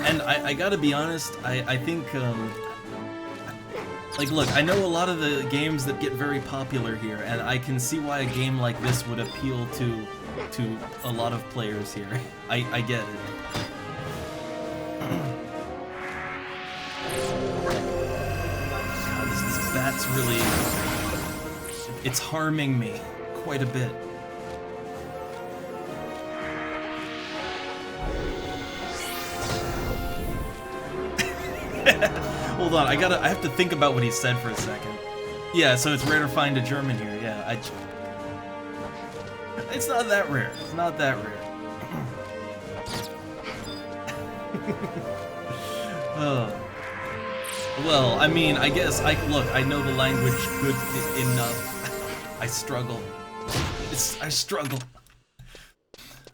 And I gotta be honest, I think, like, look, I know a lot of the games that get very popular here, and I can see why a game like this would appeal to a lot of players here. I get it. God, this bat's really... It's harming me quite a bit. Hold on, I have to think about what he said for a second. Yeah, so it's rare to find a German here, yeah. It's not that rare. It's not that rare. Well, I mean, I guess, look, I know the language good enough. I struggle. I struggle.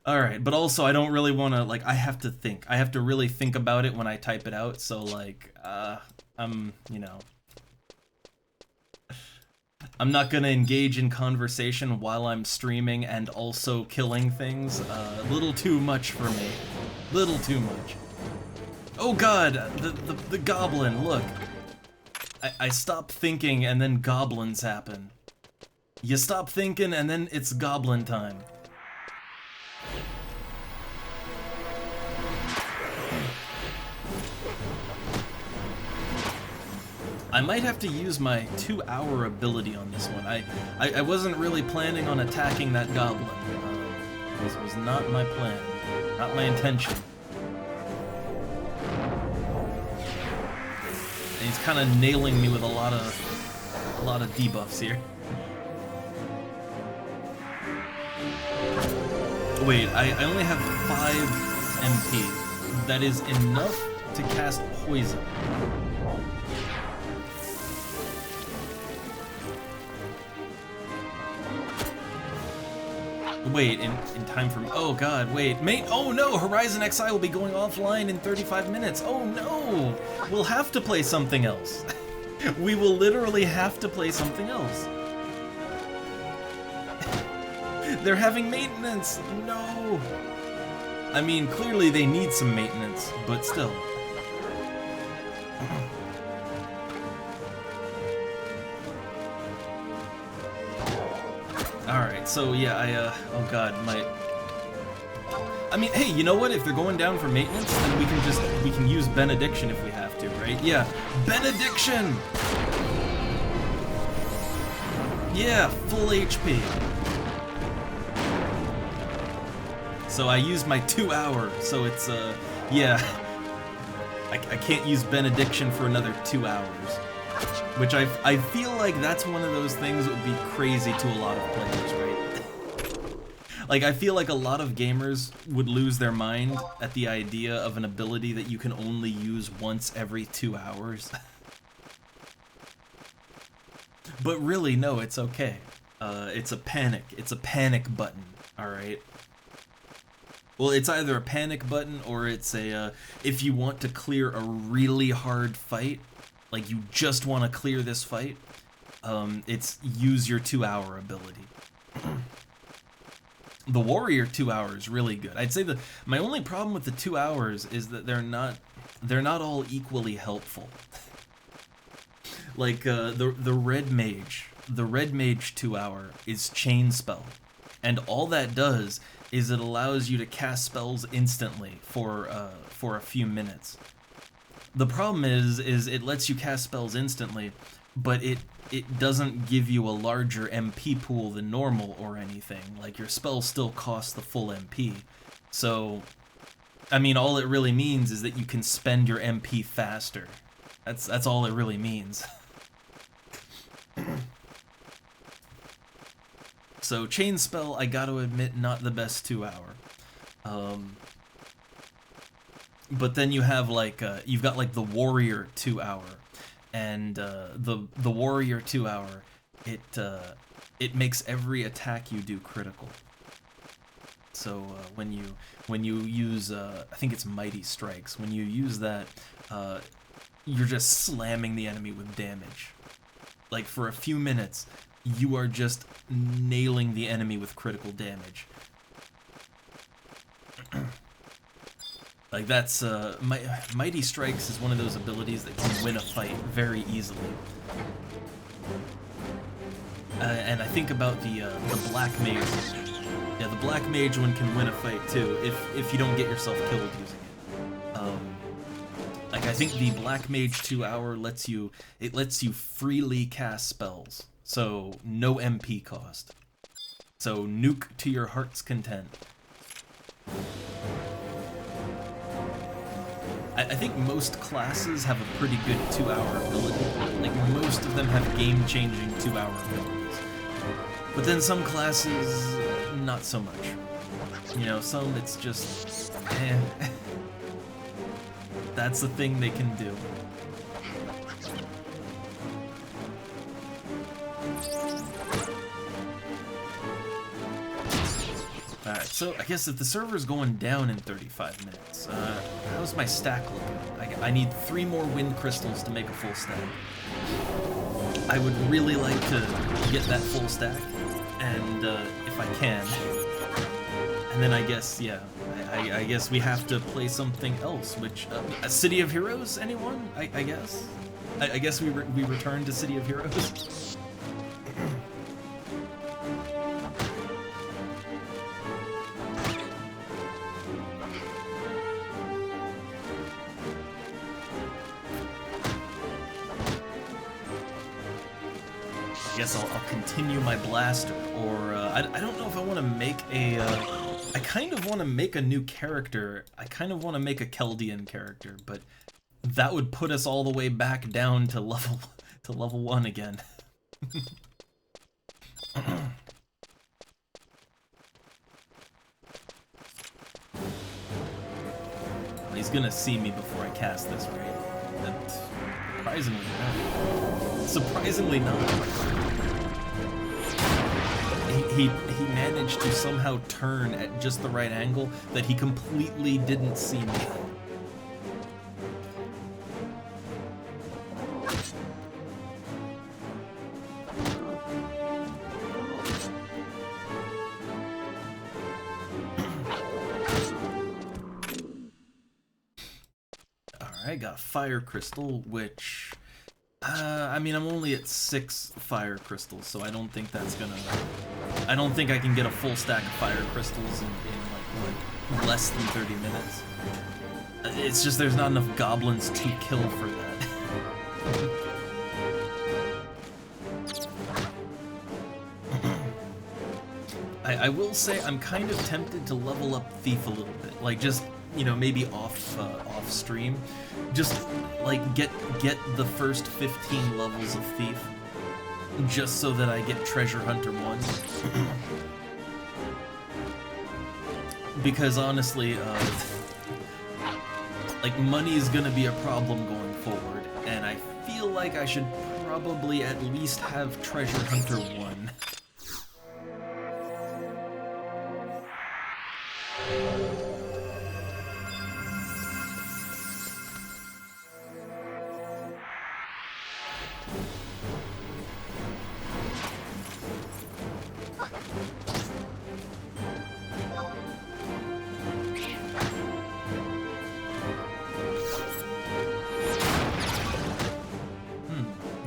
Alright, but also I don't really want to, like, I have to think. I have to really think about it when I type it out, so, like, you know. I'm not gonna engage in conversation while I'm streaming and also killing things. A little too much for me. Little too much. Oh god, the goblin, look. I stop thinking and then goblins happen. You stop thinking and then it's goblin time. I might have to use my 2-hour ability on this one. I wasn't really planning on attacking that goblin. This was not my plan, not my intention. And he's kind of nailing me with a lot of debuffs here. Wait, I only have 5 MP. That is enough to cast poison. Wait, in time for... Oh god, wait. Mate, oh no! HorizonXI will be going offline in 35 minutes. Oh no! We'll have to play something else. We will literally have to play something else. They're having maintenance! No! I mean, clearly they need some maintenance, but still. Alright, so yeah, oh god, I mean, hey, you know what? If they're going down for maintenance, then we can use Benediction if we have to, right? Yeah, Benediction! Yeah, full HP. So I used my 2-hour, so it's, yeah. I can't use Benediction for another 2 hours. Which I feel like that's one of those things that would be crazy to a lot of players, right? Like, I feel like a lot of gamers would lose their mind at the idea of an ability that you can only use once every 2 hours. But really, no, it's okay. It's a panic. It's a panic button, alright? Well, it's either a panic button or it's a, if you want to clear a really hard fight, like you just want to clear this fight, it's use your 2-hour ability. The warrior 2 hours is really good. I'd say my only problem with the 2 hours is that they're not all equally helpful. Like the red mage 2 hour is chain spell, and all that does is it allows you to cast spells instantly for a few minutes. The problem is it lets you cast spells instantly, but it doesn't give you a larger MP pool than normal or anything. Like, your spells still cost the full MP. So, I mean, all it really means is that you can spend your MP faster. That's all it really means. So, chain spell, I gotta admit, not the best 2 hour. But then you have like you've got like the warrior 2 hour, and the warrior 2 hour, it makes every attack you do critical. So when you use I think it's mighty strikes, when you use that, you're just slamming the enemy with damage. Like, for a few minutes, you are just nailing the enemy with critical damage. Like, that's, Mighty Strikes is one of those abilities that can win a fight very easily. And I think about the Black Mage. Yeah, the Black Mage one can win a fight too, if you don't get yourself killed using it. Like, I think the Black Mage 2 hour lets you freely cast spells, so no MP cost. So nuke to your heart's content. I think most classes have a pretty good 2 hour ability. Like, most of them have game-changing 2 hour abilities. But then some classes, not so much. You know, some it's just, eh. That's the thing they can do. Alright, so I guess if the server's going down in 35 minutes, how's my stack looking? I need 3 more wind crystals to make a full stack. I would really like to get that full stack, and if I can. And then I guess, yeah, I guess we have to play something else, which, City of Heroes, anyone? I guess? I guess we return to City of Heroes? I guess I'll continue my blaster, or I don't know if I want to make a, I kind of want to make a new character. I kind of want to make a Chaldean character, but that would put us all the way back down to level 1 again. He's gonna see me before I cast this, right? That's surprisingly not. Surprisingly not. He managed to somehow turn at just the right angle that he completely didn't see me. Alright, got a fire crystal, which... I mean, I'm only at 6 fire crystals, so I don't think that's gonna... I don't think I can get a full stack of fire crystals in like, what, less than 30 minutes. It's just there's not enough goblins to kill for that. I will say I'm kind of tempted to level up Thief a little bit, like just, you know, maybe off stream, just like get the first 15 levels of Thief, just so that I get Treasure Hunter 1. because honestly, like, money is gonna be a problem going forward, and I feel like I should probably at least have Treasure Hunter 1.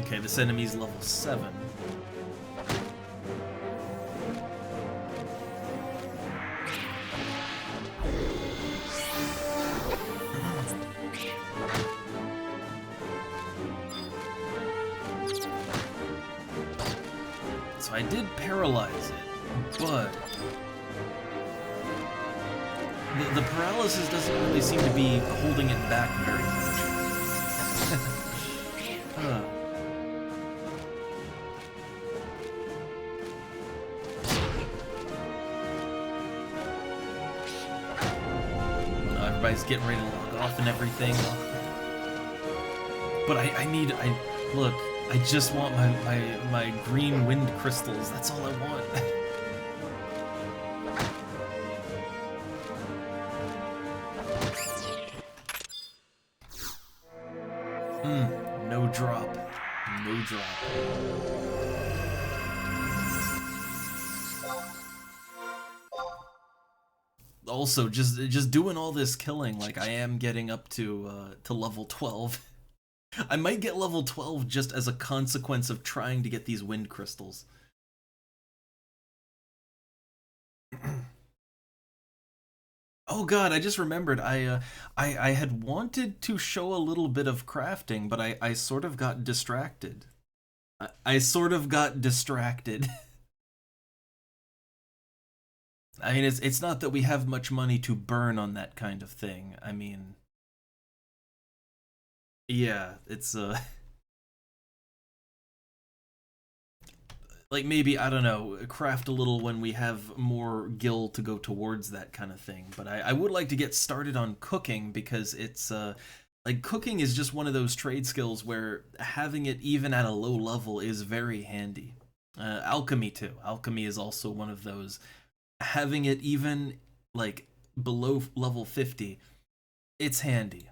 Okay, this enemy's level 7. So I did paralyze it, but the paralysis doesn't really seem to be holding it back very much. Everybody's getting ready to log off and everything. But look, I just want my green wind crystals. That's all I want. No drop. No drop. Also, just doing all this killing, like, I am getting up to level 12. I might get level 12 just as a consequence of trying to get these wind crystals. Oh god, I just remembered, I had wanted to show a little bit of crafting, but I sort of got distracted. I sort of got distracted. I mean, it's not that we have much money to burn on that kind of thing. I mean, yeah, it's like, maybe, I don't know, craft a little when we have more gil to go towards that kind of thing. But I would like to get started on cooking, because it's like, cooking is just one of those trade skills where having it even at a low level is very handy. Alchemy too. Alchemy is also one of those. Having it even, like, below level 50, it's handy.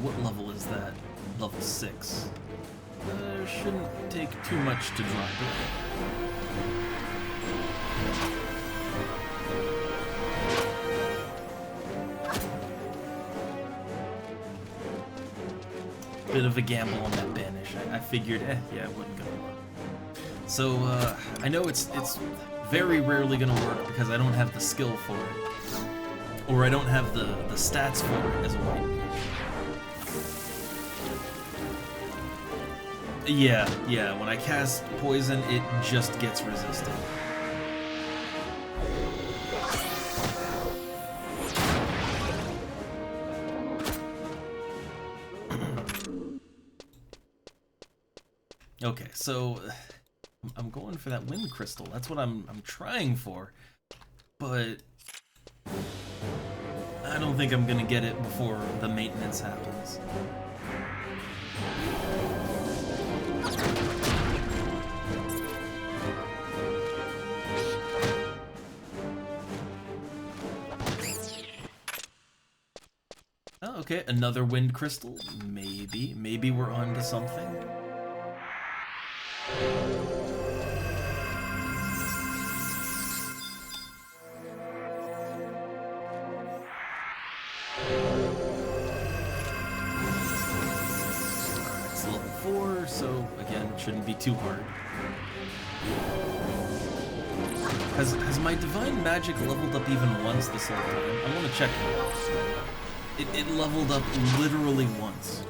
What level is that? Level 6. Shouldn't take too much to drop it. Bit of a gamble on that banish. I figured, yeah, it wasn't gonna work. So, I know it's very rarely gonna work because I don't have the skill for it. Or I don't have the stats for it as well. Yeah, when I cast poison, it just gets resisted. Okay, so I'm going for that wind crystal. That's what I'm trying for. But I don't think I'm gonna get it before the maintenance happens. Oh, okay, another wind crystal. Maybe we're on to something. It's level 4, so again, shouldn't be too hard. Has my divine magic leveled up even once this whole time? I want to check it. It leveled up literally once.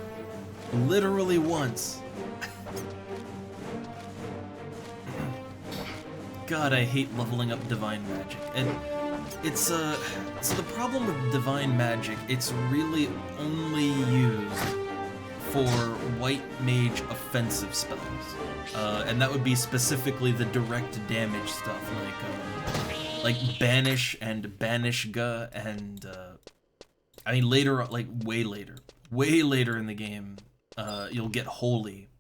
Literally once. God, I hate leveling up divine magic. And it's so the problem with divine magic, it's really only used for white mage offensive spells, and that would be specifically the direct damage stuff, like Banish and Banishga, and I mean later, like way later in the game, you'll get Holy,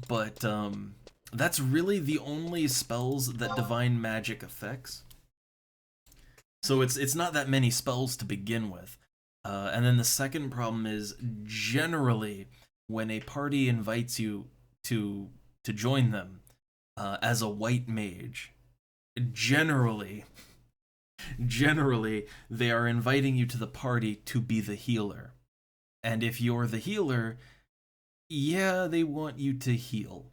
but that's really the only spells that Divine Magic affects. So it's not that many spells to begin with. And then the second problem is, generally, when a party invites you to join them as a white mage, generally they are inviting you to the party to be the healer. And if you're the healer, yeah, they want you to heal.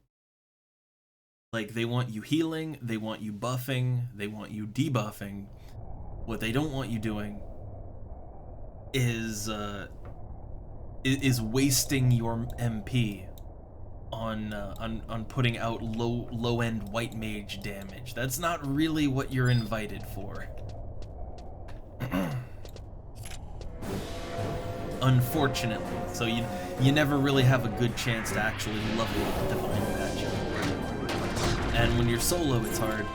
Like, they want you healing, they want you buffing, they want you debuffing. What they don't want you doing is wasting your MP on putting out low end white mage damage. That's not really what you're invited for. Unfortunately, so you never really have a good chance to actually level up Divine Magic. And when you're solo, it's hard.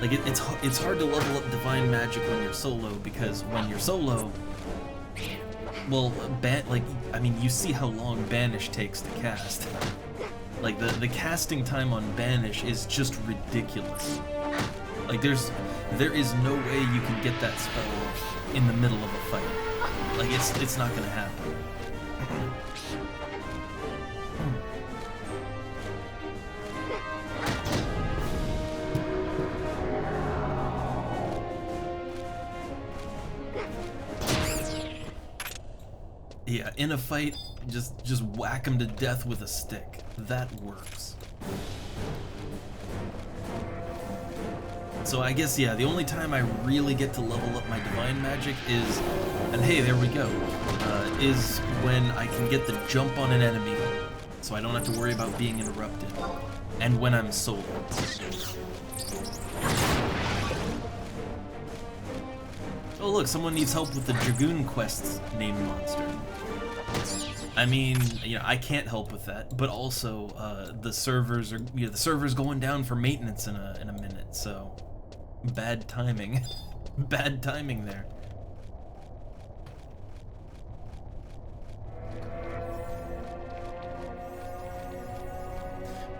Like it's hard to level up Divine Magic when you're solo, because when you're solo, well, I mean, you see how long Banish takes to cast. Like the casting time on Banish is just ridiculous. Like there is no way you can get that spell off in the middle of a fight. Like it's not gonna happen. Yeah, in a fight, just whack him to death with a stick. That works. So I guess, yeah, the only time I really get to level up my Divine Magic is, and hey, there we go, is when I can get the jump on an enemy, so I don't have to worry about being interrupted, and when I'm solo. Oh look, someone needs help with the Dragoon Quest's named monster. I mean, you know, I can't help with that, but also the servers are, the server's going down for maintenance in a minute, so bad timing. Bad timing there.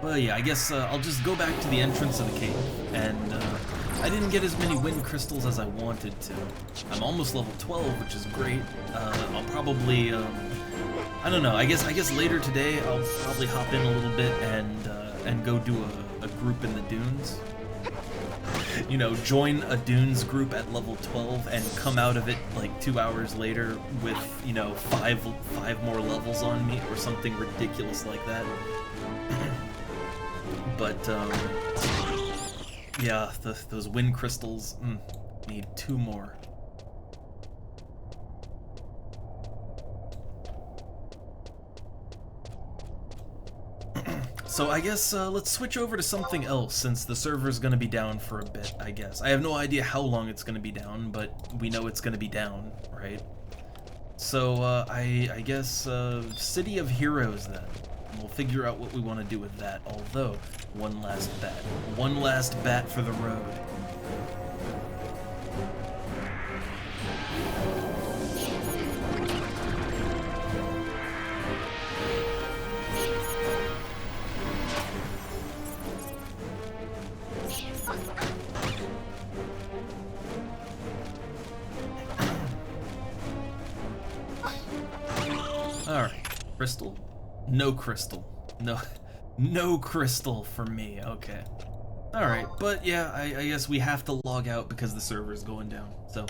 But yeah, I guess I'll just go back to the entrance of the cave, and I didn't get as many wind crystals as I wanted to. I'm almost level 12, which is great. I'll probably, I don't know, I guess later today I'll probably hop in a little bit and go do a group in the dunes. You know, join a dunes group at level 12 and come out of it like 2 hours later with, you know, five more levels on me or something ridiculous like that. But yeah, those wind crystals, need 2 more. So I guess let's switch over to something else, since the server's gonna be down for a bit, I guess. I have no idea how long it's gonna be down, but we know it's gonna be down, right? So I guess City of Heroes then. We'll figure out what we want to do with that, although, one last bat. One last bat for the road. Alright, crystal? No crystal. No crystal for me, okay. Alright, but yeah, I guess we have to log out because the server's going down, so.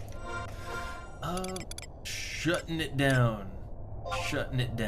Shutting it down. Shutting it down.